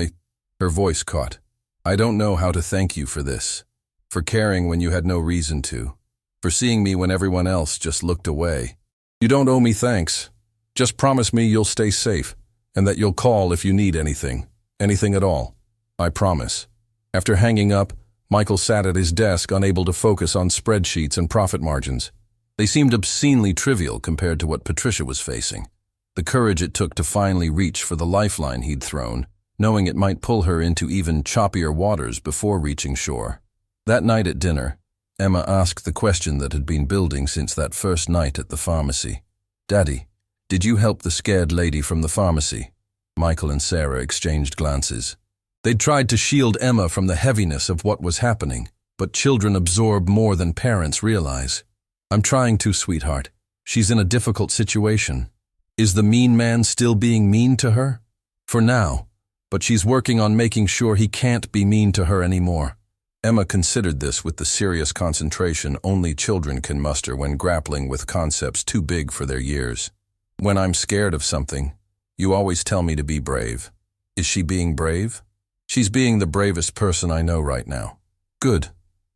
Speaker 1: Her voice caught. I don't know how to thank you for this. For caring when you had no reason to. For seeing me when everyone else just looked away. You don't owe me thanks. Just promise me you'll stay safe, and that you'll call if you need anything. Anything at all. I promise. After hanging up, Michael sat at his desk, unable to focus on spreadsheets and profit margins. They seemed obscenely trivial compared to what Patricia was facing. The courage it took to finally reach for the lifeline he'd thrown, knowing it might pull her into even choppier waters before reaching shore. That night at dinner, Emma asked the question that had been building since that first night at the pharmacy. Daddy, did you help the scared lady from the pharmacy? Michael and Sarah exchanged glances. They'd tried to shield Emma from the heaviness of what was happening, but children absorb more than parents realize. "I'm trying to, sweetheart. She's in a difficult situation. Is the mean man still being mean to her?" "For now, but she's working on making sure he can't be mean to her anymore." Emma considered this with the serious concentration only children can muster when grappling with concepts too big for their years. "When I'm scared of something, you always tell me to be brave. Is she being brave?" "She's being the bravest person I know right now." "Good,"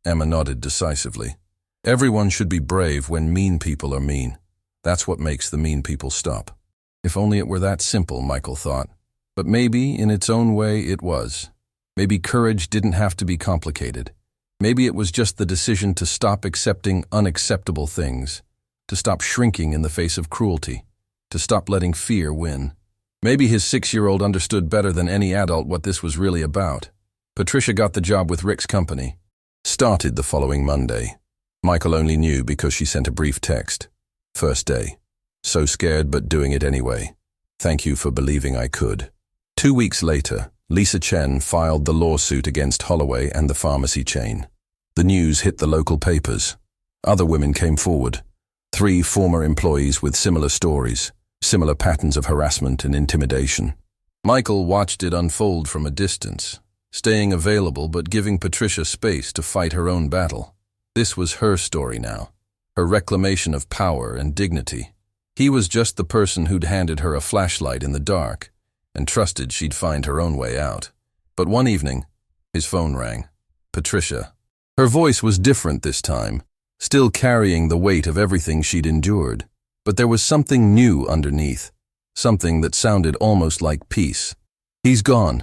Speaker 1: Emma nodded decisively. "Everyone should be brave when mean people are mean. That's what makes the mean people stop." If only it were that simple, Michael thought. But maybe, in its own way, it was. Maybe courage didn't have to be complicated. Maybe it was just the decision to stop accepting unacceptable things, to stop shrinking in the face of cruelty, to stop letting fear win. Maybe his 6-year-old understood better than any adult what this was really about. Patricia got the job with Rick's company. Started the following Monday. Michael only knew because she sent a brief text. "First day. So scared but doing it anyway. Thank you for believing I could." 2 weeks later, Lisa Chen filed the lawsuit against Holloway and the pharmacy chain. The news hit the local papers. Other women came forward. 3 former employees with similar stories, similar patterns of harassment and intimidation. Michael watched it unfold from a distance, staying available but giving Patricia space to fight her own battle. This was her story now, her reclamation of power and dignity. He was just the person who'd handed her a flashlight in the dark and trusted she'd find her own way out. But one evening, his phone rang. Patricia. Her voice was different this time, still carrying the weight of everything she'd endured. But there was something new underneath, something that sounded almost like peace. "He's gone.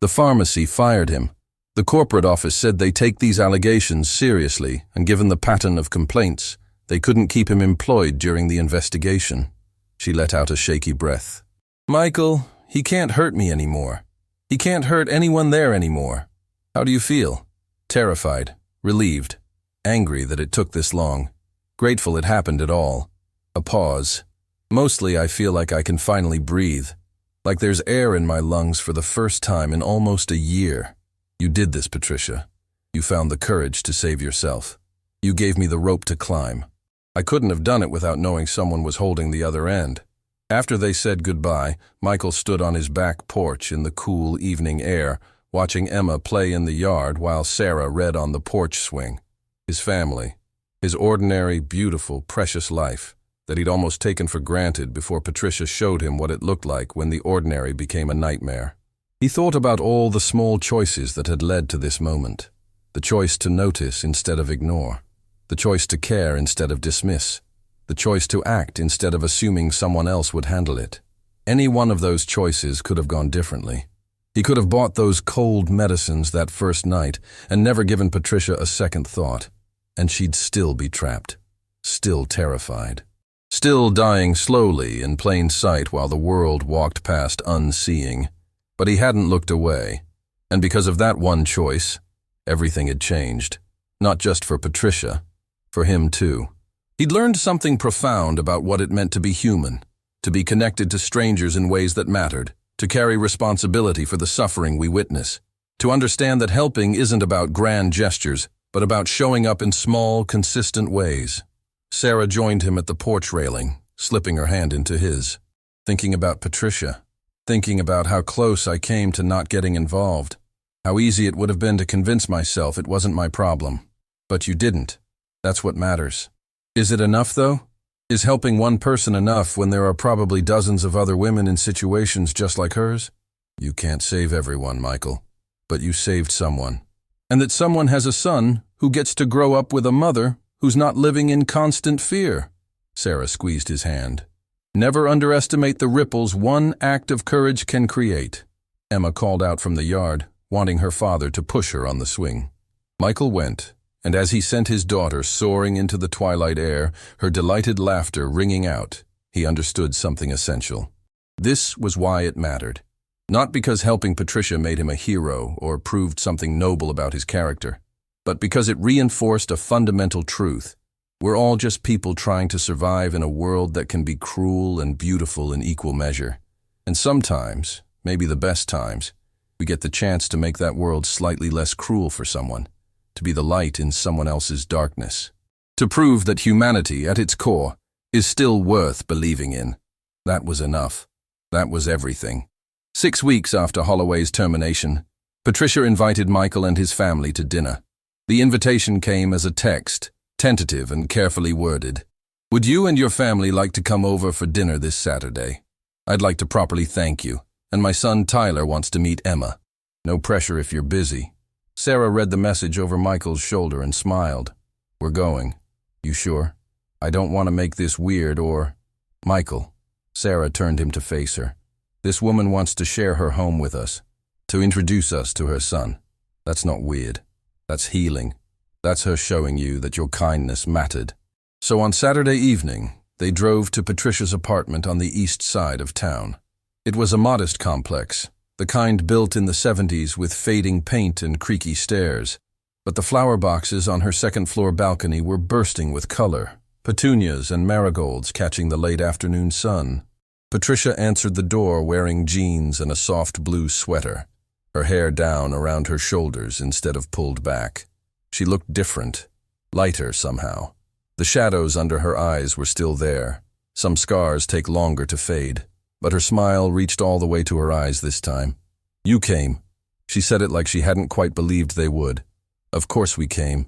Speaker 1: The pharmacy fired him. The corporate office said they take these allegations seriously, and given the pattern of complaints, they couldn't keep him employed during the investigation." She let out a shaky breath. "Michael, he can't hurt me anymore. He can't hurt anyone there anymore. How do you feel?" Terrified, relieved, angry that it took this long, grateful it happened at all. A pause. "Mostly I feel like I can finally breathe, like there's air in my lungs for the first time in almost a year." "You did this, Patricia. You found the courage to save yourself. You gave me the rope to climb. I couldn't have done it without knowing someone was holding the other end." After they said goodbye, Michael stood on his back porch in the cool evening air, watching Emma play in the yard while Sarah read on the porch swing. His family, his ordinary, beautiful, precious life that he'd almost taken for granted before Patricia showed him what it looked like when the ordinary became a nightmare. He thought about all the small choices that had led to this moment. The choice to notice instead of ignore. The choice to care instead of dismiss. The choice to act instead of assuming someone else would handle it. Any one of those choices could have gone differently. He could have bought those cold medicines that first night and never given Patricia a second thought, and she'd still be trapped, still terrified, still dying slowly in plain sight while the world walked past unseeing. But he hadn't looked away, and because of that one choice, everything had changed. Not just for Patricia, for him too. He'd learned something profound about what it meant to be human, to be connected to strangers in ways that mattered, to carry responsibility for the suffering we witness, to understand that helping isn't about grand gestures, but about showing up in small, consistent ways. Sarah joined him at the porch railing, slipping her hand into his. "Thinking about Patricia, thinking about how close I came to not getting involved, how easy it would have been to convince myself it wasn't my problem. But you didn't. That's what matters." Is it enough, though? Is helping one person enough when there are probably dozens of other women in situations just like hers? You can't save everyone, Michael, but you saved someone. And that someone has a son who gets to grow up with a mother who's not living in constant fear. Sarah squeezed his hand. Never underestimate the ripples one act of courage can create. Emma called out from the yard, wanting her father to push her on the swing. Michael went. And as he sent his daughter soaring into the twilight air, her delighted laughter ringing out, he understood something essential. This was why it mattered. Not because helping Patricia made him a hero or proved something noble about his character, but because it reinforced a fundamental truth. We're all just people trying to survive in a world that can be cruel and beautiful in equal measure. And sometimes, maybe the best times, We get the chance to make that world slightly less cruel for someone, to be the light in someone else's darkness. To prove that humanity, at its core, is still worth believing in. That was enough. That was everything. 6 weeks after Holloway's termination, Patricia invited Michael and his family to dinner. The invitation came as a text, tentative and carefully worded. "Would you and your family like to come over for dinner this Saturday? I'd like to properly thank you, and my son Tyler wants to meet Emma. No pressure if you're busy." Sarah read the message over Michael's shoulder and smiled. "We're going. You sure? I don't want to make this weird or—" "Michael." Sarah turned him to face her. "This woman wants to share her home with us, to introduce us to her son. That's not weird. That's healing. That's her showing you that your kindness mattered." So on Saturday evening, they drove to Patricia's apartment on the east side of town. It was a modest complex, the kind built in the 70s with fading paint and creaky stairs. But the flower boxes on her second-floor balcony were bursting with color, petunias and marigolds catching the late afternoon sun. Patricia answered the door wearing jeans and a soft blue sweater, her hair down around her shoulders instead of pulled back. She looked different, lighter somehow. The shadows under her eyes were still there. Some scars take longer to fade, but her smile reached all the way to her eyes this time. "You came." She said it like she hadn't quite believed they would. "Of course we came."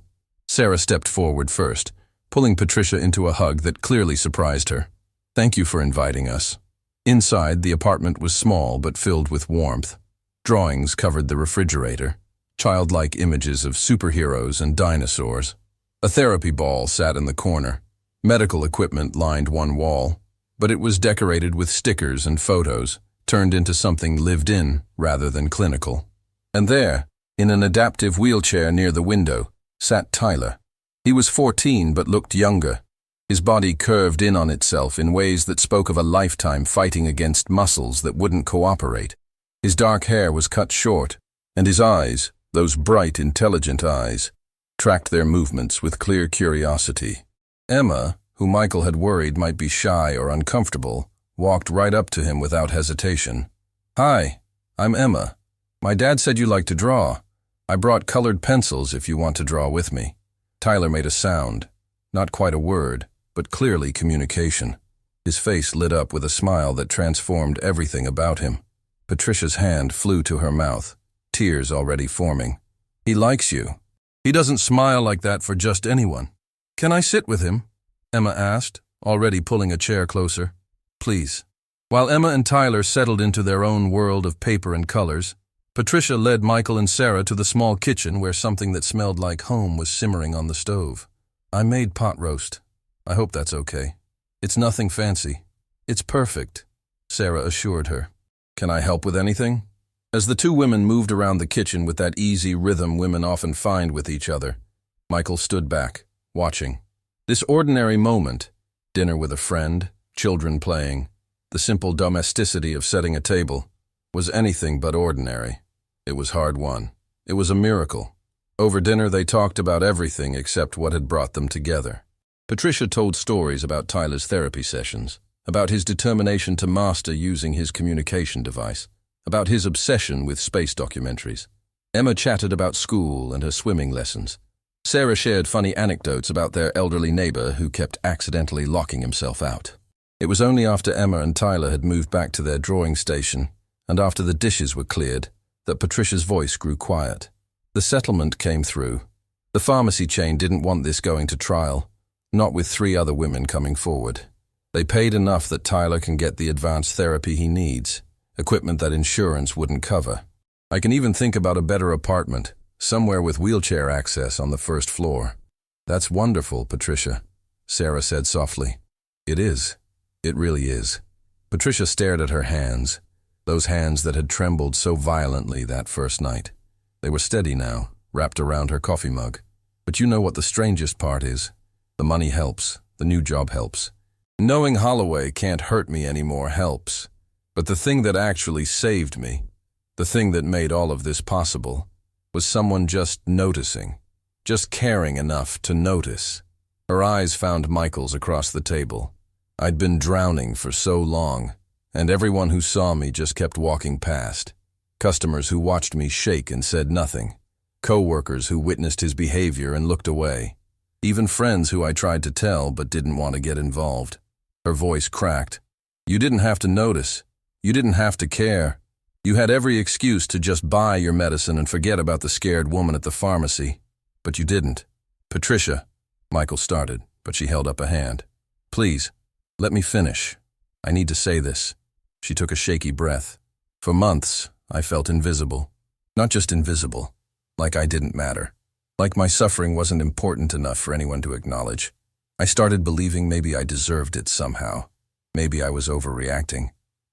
Speaker 1: Sarah stepped forward first, pulling Patricia into a hug that clearly surprised her. "Thank you for inviting us." Inside, the apartment was small but filled with warmth. Drawings covered the refrigerator, childlike images of superheroes and dinosaurs. A therapy ball sat in the corner. Medical equipment lined one wall, but it was decorated with stickers and photos, turned into something lived in rather than clinical. And there, in an adaptive wheelchair near the window, sat Tyler. He was 14 but looked younger. His body curved in on itself in ways that spoke of a lifetime fighting against muscles that wouldn't cooperate. His dark hair was cut short, and his eyes, those bright, intelligent eyes, tracked their movements with clear curiosity. Emma, who Michael had worried might be shy or uncomfortable, walked right up to him without hesitation. "Hi, I'm Emma. My dad said you like to draw. I brought colored pencils if you want to draw with me." Tyler made a sound, not quite a word, but clearly communication. His face lit up with a smile that transformed everything about him. Patricia's hand flew to her mouth, tears already forming. "He likes you. He doesn't smile like that for just anyone." "Can I sit with him?" Emma asked, already pulling a chair closer. "Please." While Emma and Tyler settled into their own world of paper and colors, Patricia led Michael and Sarah to the small kitchen where something that smelled like home was simmering on the stove. "I made pot roast. I hope that's okay. It's nothing fancy. It's perfect," Sarah assured her. "Can I help with anything?" As the two women moved around the kitchen with that easy rhythm women often find with each other, Michael stood back, watching. This ordinary moment, dinner with a friend, children playing, the simple domesticity of setting a table, was anything but ordinary. It was hard-won. It was a miracle. Over dinner they talked about everything except what had brought them together. Patricia told stories about Tyler's therapy sessions, about his determination to master using his communication device, about his obsession with space documentaries. Emma chatted about school and her swimming lessons. Sarah shared funny anecdotes about their elderly neighbor who kept accidentally locking himself out. It was only after Emma and Tyler had moved back to their drawing station, and after the dishes were cleared, that Patricia's voice grew quiet. The settlement came through. The pharmacy chain didn't want this going to trial, not with 3 other women coming forward. They paid enough that Tyler can get the advanced therapy he needs, equipment that insurance wouldn't cover. "I can even think about a better apartment, somewhere with wheelchair access on the first floor." "That's wonderful, Patricia," Sarah said softly. "It is. It really is." Patricia stared at her hands, those hands that had trembled so violently that first night. They were steady now, wrapped around her coffee mug. "But you know what the strangest part is? The money helps. The new job helps. Knowing Holloway can't hurt me anymore helps. But the thing that actually saved me, the thing that made all of this possible, was someone just noticing, just caring enough to notice." Her eyes found Michael's across the table. I'd been drowning for so long, and everyone who saw me just kept walking past. Customers who watched me shake and said nothing. Co-workers who witnessed his behavior and looked away. Even friends who I tried to tell but didn't want to get involved. Her voice cracked. You didn't have to notice. You didn't have to care. You had every excuse to just buy your medicine and forget about the scared woman at the pharmacy. But you didn't. Patricia, Michael started, but she held up a hand. Please, let me finish. I need to say this. She took a shaky breath. For months, I felt invisible. Not just invisible, like I didn't matter. Like my suffering wasn't important enough for anyone to acknowledge. I started believing maybe I deserved it somehow. Maybe I was overreacting.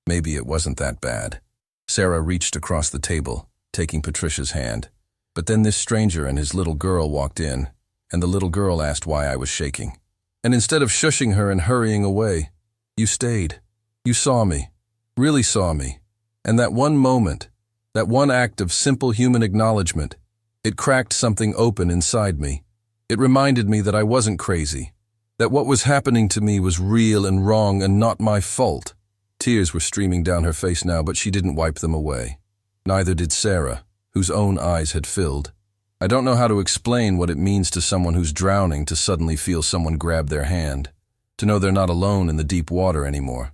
Speaker 1: Maybe it wasn't that bad. Sarah reached across the table, taking Patricia's hand. But then this stranger and his little girl walked in, and the little girl asked why I was shaking. And instead of shushing her and hurrying away, you stayed. You saw me, really saw me. And that one moment, that one act of simple human acknowledgement, it cracked something open inside me. It reminded me that I wasn't crazy, that what was happening to me was real and wrong and not my fault. Tears were streaming down her face now, but she didn't wipe them away. Neither did Sarah, whose own eyes had filled. I don't know how to explain what it means to someone who's drowning to suddenly feel someone grab their hand, to know they're not alone in the deep water anymore.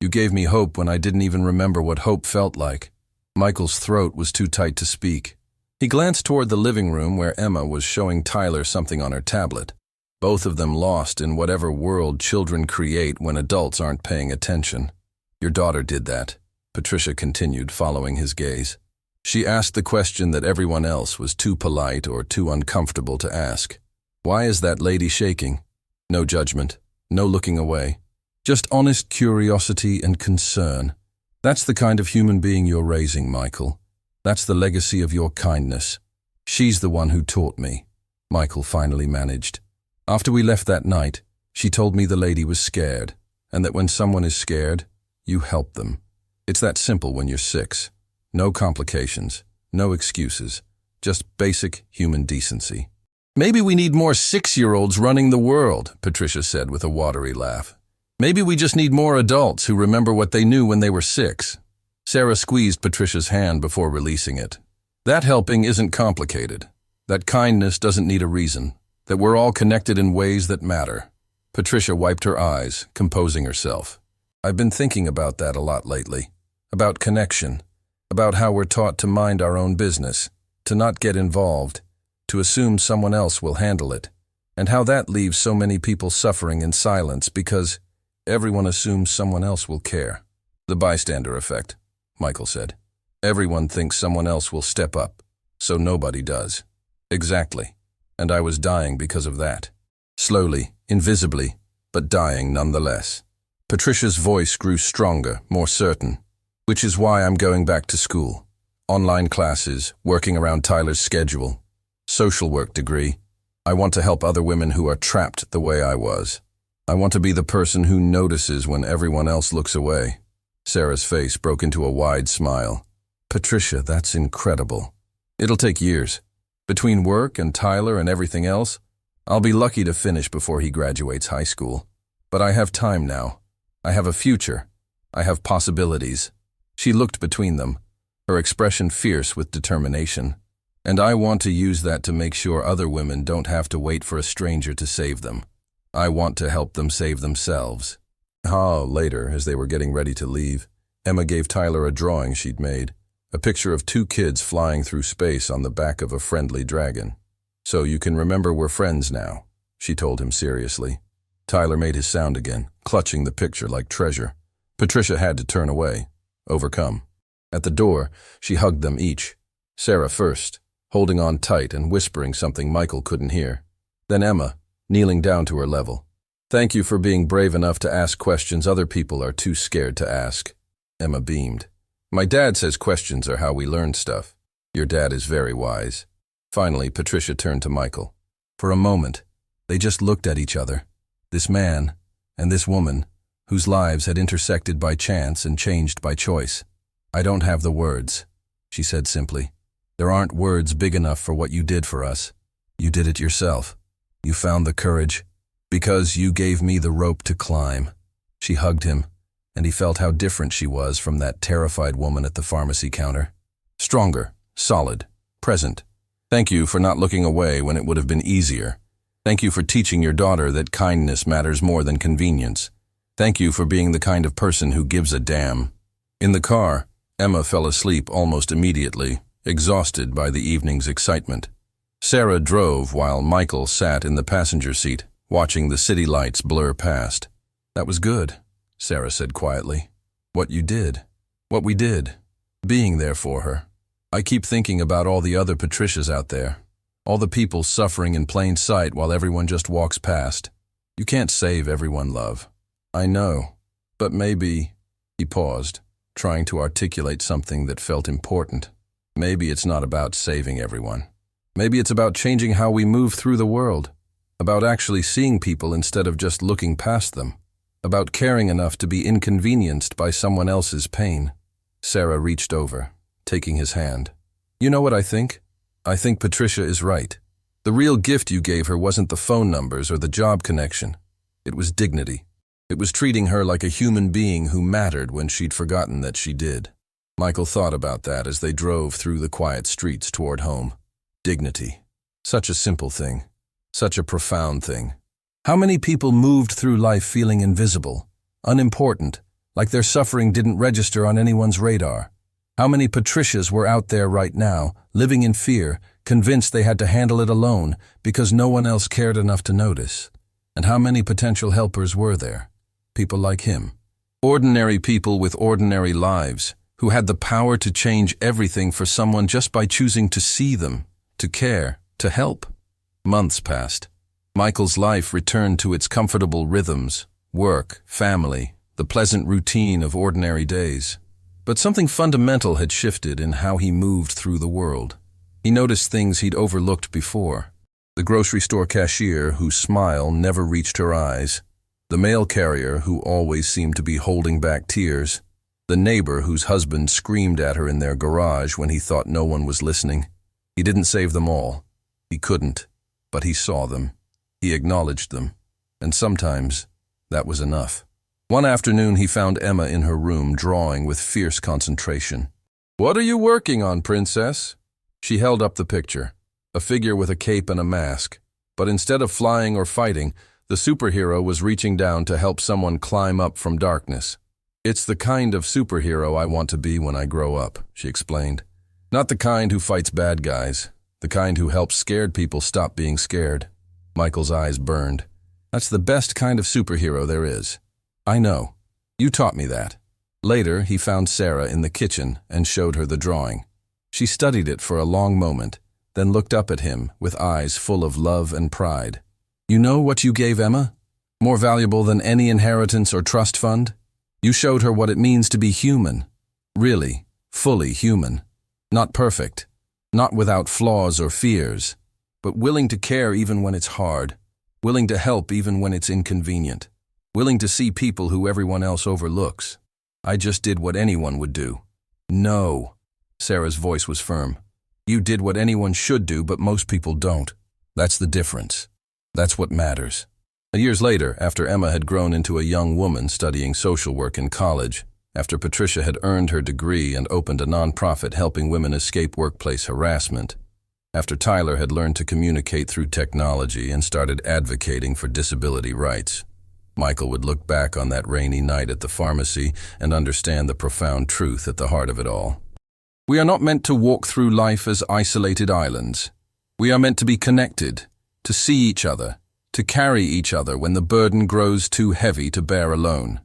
Speaker 1: You gave me hope when I didn't even remember what hope felt like. Michael's throat was too tight to speak. He glanced toward the living room where Emma was showing Tyler something on her tablet. Both of them lost in whatever world children create when adults aren't paying attention. Your daughter did that, Patricia continued, following his gaze. She asked the question that everyone else was too polite or too uncomfortable to ask. Why is that lady shaking? No judgment, no looking away. Just honest curiosity and concern. That's the kind of human being you're raising, Michael. That's the legacy of your kindness. She's the one who taught me, Michael finally managed. After we left that night, she told me the lady was scared, and that when someone is scared, you help them. It's that simple when you're 6. No complications, no excuses, just basic human decency. Maybe we need more 6-year-olds running the world, Patricia said with a watery laugh. Maybe we just need more adults who remember what they knew when they were 6. Sarah squeezed Patricia's hand before releasing it. That helping isn't complicated. That kindness doesn't need a reason. That we're all connected in ways that matter. Patricia wiped her eyes, composing herself. I've been thinking about that a lot lately. About connection. About how we're taught to mind our own business, to not get involved, to assume someone else will handle it, and how that leaves so many people suffering in silence because everyone assumes someone else will care. The bystander effect, Michael said. Everyone thinks someone else will step up, so nobody does. Exactly. And I was dying because of that. Slowly, invisibly, but dying nonetheless. Patricia's voice grew stronger, more certain. Which is why I'm going back to school. Online classes, working around Tyler's schedule. Social work degree. I want to help other women who are trapped the way I was. I want to be the person who notices when everyone else looks away. Sarah's face broke into a wide smile. Patricia, that's incredible. It'll take years. Between work and Tyler and everything else, I'll be lucky to finish before he graduates high school. But I have time now. I have a future. I have possibilities. She looked between them, her expression fierce with determination. And I want to use that to make sure other women don't have to wait for a stranger to save them. I want to help them save themselves. Later, as they were getting ready to leave, Emma gave Tyler a drawing she'd made, a picture of 2 kids flying through space on the back of a friendly dragon. So you can remember we're friends now, she told him seriously. Tyler made his sound again, clutching the picture like treasure. Patricia had to turn away, overcome. At the door, she hugged them each. Sarah first, holding on tight and whispering something Michael couldn't hear. Then Emma, kneeling down to her level. Thank you for being brave enough to ask questions other people are too scared to ask. Emma beamed. My dad says questions are how we learn stuff. Your dad is very wise. Finally, Patricia turned to Michael. For a moment, they just looked at each other. This man and this woman, whose lives had intersected by chance and changed by choice. I don't have the words, she said simply. There aren't words big enough for what you did for us. You did it yourself. You found the courage, because you gave me the rope to climb. She hugged him, and he felt how different she was from that terrified woman at the pharmacy counter. Stronger, solid, present. Thank you for not looking away when it would have been easier. Thank you for teaching your daughter that kindness matters more than convenience. Thank you for being the kind of person who gives a damn. In the car, Emma fell asleep almost immediately, exhausted by the evening's excitement. Sarah drove while Michael sat in the passenger seat, watching the city lights blur past. "That was good," Sarah said quietly. "What you did. What we did. Being there for her. I keep thinking about all the other Patricias out there. All the people suffering in plain sight while everyone just walks past. You can't save everyone, love. I know. But maybe..." He paused, trying to articulate something that felt important. "Maybe it's not about saving everyone. Maybe it's about changing how we move through the world. About actually seeing people instead of just looking past them. About caring enough to be inconvenienced by someone else's pain." Sarah reached over, taking his hand. "You know what I think? I think Patricia is right. The real gift you gave her wasn't the phone numbers or the job connection. It was dignity. It was treating her like a human being who mattered when she'd forgotten that she did." Michael thought about that as they drove through the quiet streets toward home. Dignity. Such a simple thing. Such a profound thing. How many people moved through life feeling invisible, unimportant, like their suffering didn't register on anyone's radar? How many Patricias were out there right now, living in fear, convinced they had to handle it alone because no one else cared enough to notice? And how many potential helpers were there? People like him. Ordinary people with ordinary lives, who had the power to change everything for someone just by choosing to see them, to care, to help. Months passed. Michael's life returned to its comfortable rhythms, work, family, the pleasant routine of ordinary days. But something fundamental had shifted in how he moved through the world. He noticed things he'd overlooked before. The grocery store cashier whose smile never reached her eyes. The mail carrier who always seemed to be holding back tears. The neighbor whose husband screamed at her in their garage when he thought no one was listening. He didn't save them all. He couldn't. But he saw them. He acknowledged them. And sometimes that was enough. One afternoon he found Emma in her room drawing with fierce concentration. "What are you working on, princess?" She held up the picture, a figure with a cape and a mask. But instead of flying or fighting, the superhero was reaching down to help someone climb up from darkness. "It's the kind of superhero I want to be when I grow up," she explained. "Not the kind who fights bad guys. The kind who helps scared people stop being scared." Michael's eyes burned. "That's the best kind of superhero there is." "I know. You taught me that." Later, he found Sarah in the kitchen and showed her the drawing. She studied it for a long moment, then looked up at him with eyes full of love and pride. "You know what you gave Emma? More valuable than any inheritance or trust fund? You showed her what it means to be human. Really, fully human. Not perfect. Not without flaws or fears. But willing to care even when it's hard. Willing to help even when it's inconvenient. Willing to see people who everyone else overlooks. I just did what anyone would do." "No." Sarah's voice was firm. "You did what anyone should do, but most people don't. That's the difference. That's what matters." Years later, after Emma had grown into a young woman studying social work in college, after Patricia had earned her degree and opened a nonprofit helping women escape workplace harassment, after Tyler had learned to communicate through technology and started advocating for disability rights, Michael would look back on that rainy night at the pharmacy and understand the profound truth at the heart of it all. We are not meant to walk through life as isolated islands. We are meant to be connected, to see each other, to carry each other when the burden grows too heavy to bear alone.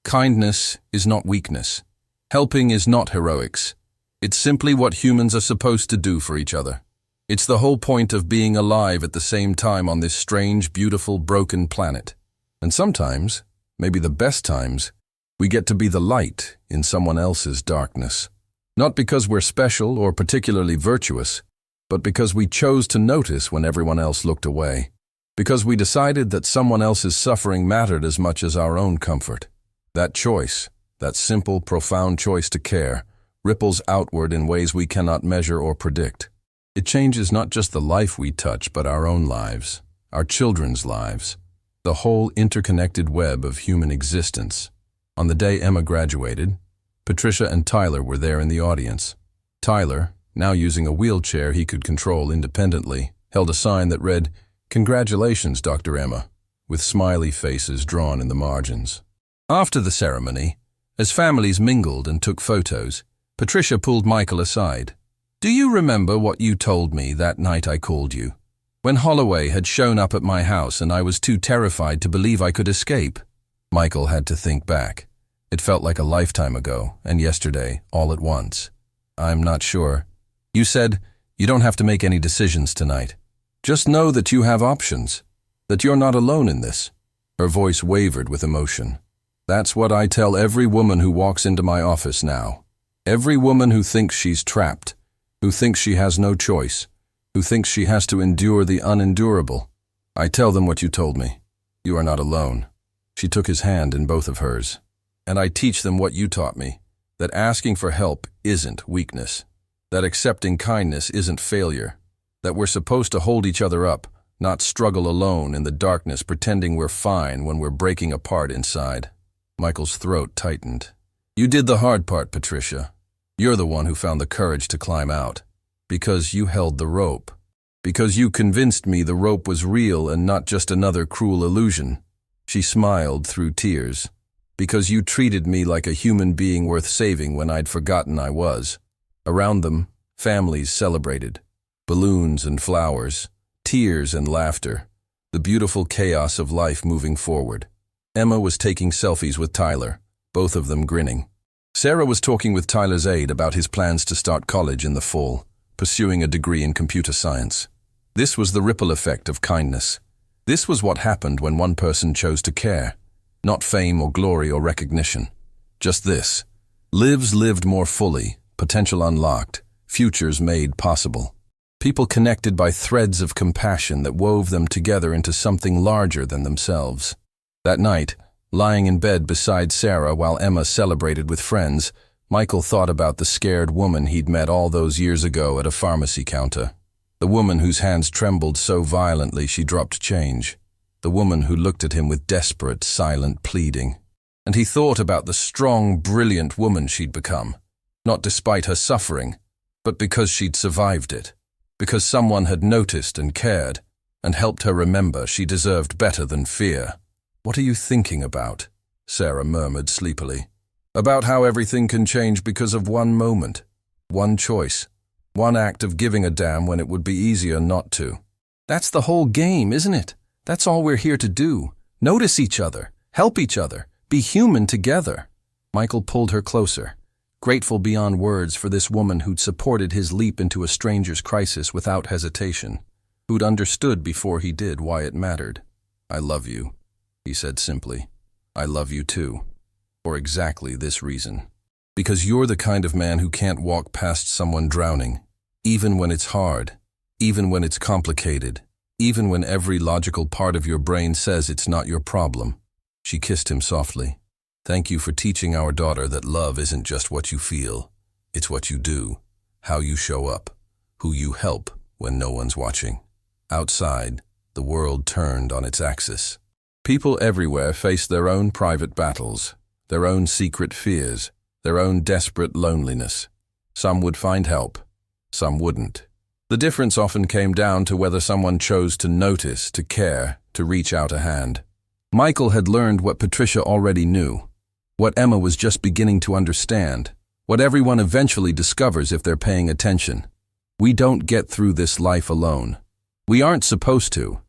Speaker 1: Kindness is not weakness. Helping is not heroics. It's simply what humans are supposed to do for each other. It's the whole point of being alive at the same time on this strange, beautiful, broken planet. And sometimes, maybe the best times, we get to be the light in someone else's darkness. Not because we're special or particularly virtuous, but because we chose to notice when everyone else looked away. Because we decided that someone else's suffering mattered as much as our own comfort. That choice, that simple, profound choice to care, ripples outward in ways we cannot measure or predict. It changes not just the life we touch, but our own lives, our children's lives, the whole interconnected web of human existence. On the day Emma graduated, Patricia and Tyler were there in the audience. Tyler, now using a wheelchair he could control independently, held a sign that read, "Congratulations, Dr. Emma," with smiley faces drawn in the margins. After the ceremony, as families mingled and took photos, Patricia pulled Michael aside. "Do you remember what you told me that night I called you? When Holloway had shown up at my house and I was too terrified to believe I could escape?" Michael had to think back. It felt like a lifetime ago, and yesterday, all at once. "I'm not sure. You said, you don't have to make any decisions tonight. Just know that you have options, that you're not alone in this." Her voice wavered with emotion. "That's what I tell every woman who walks into my office now. Every woman who thinks she's trapped, who thinks she has no choice, who thinks she has to endure the unendurable. I tell them what you told me. You are not alone." She took his hand in both of hers. "And I teach them what you taught me, that asking for help isn't weakness, that accepting kindness isn't failure, that we're supposed to hold each other up, not struggle alone in the darkness pretending we're fine when we're breaking apart inside." Michael's throat tightened. "You did the hard part, Patricia. You're the one who found the courage to climb out, because you held the rope, because you convinced me the rope was real and not just another cruel illusion." She smiled through tears. "Because you treated me like a human being worth saving when I'd forgotten I was." Around them, families celebrated. Balloons and flowers, tears and laughter, the beautiful chaos of life moving forward. Emma was taking selfies with Tyler, both of them grinning. Sarah was talking with Tyler's aide about his plans to start college in the fall, pursuing a degree in computer science. This was the ripple effect of kindness. This was what happened when one person chose to care. Not fame or glory or recognition. Just this. Lives lived more fully, potential unlocked, futures made possible. People connected by threads of compassion that wove them together into something larger than themselves. That night, lying in bed beside Sarah while Emma celebrated with friends, Michael thought about the scared woman he'd met all those years ago at a pharmacy counter. The woman whose hands trembled so violently she dropped change. The woman who looked at him with desperate, silent pleading. And he thought about the strong, brilliant woman she'd become, not despite her suffering, but because she'd survived it, because someone had noticed and cared, and helped her remember she deserved better than fear. "What are you thinking about?" Sarah murmured sleepily. "About how everything can change because of one moment, one choice, one act of giving a damn when it would be easier not to." "That's the whole game, isn't it? That's all we're here to do. Notice each other, help each other, be human together." Michael pulled her closer, grateful beyond words for this woman who'd supported his leap into a stranger's crisis without hesitation, who'd understood before he did why it mattered. "I love you," he said simply. "I love you too. For exactly this reason. Because you're the kind of man who can't walk past someone drowning, even when it's hard, even when it's complicated, even when every logical part of your brain says it's not your problem." She kissed him softly. "Thank you for teaching our daughter that love isn't just what you feel. It's what you do, how you show up, who you help when no one's watching." Outside, the world turned on its axis. People everywhere faced their own private battles, their own secret fears, their own desperate loneliness. Some would find help, some wouldn't. The difference often came down to whether someone chose to notice, to care, to reach out a hand. Michael had learned what Patricia already knew, what Emma was just beginning to understand, what everyone eventually discovers if they're paying attention. We don't get through this life alone. We aren't supposed to.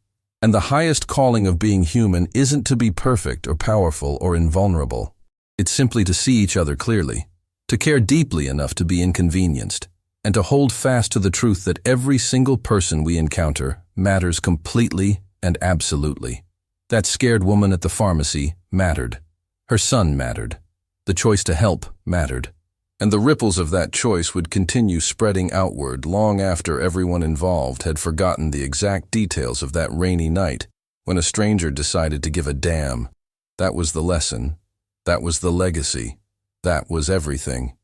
Speaker 1: And the highest calling of being human isn't to be perfect or powerful or invulnerable. It's simply to see each other clearly, to care deeply enough to be inconvenienced, and to hold fast to the truth that every single person we encounter matters completely and absolutely. That scared woman at the pharmacy mattered. Her son mattered. The choice to help mattered. And the ripples of that choice would continue spreading outward long after everyone involved had forgotten the exact details of that rainy night when a stranger decided to give a damn. That was the lesson. That was the legacy. That was everything.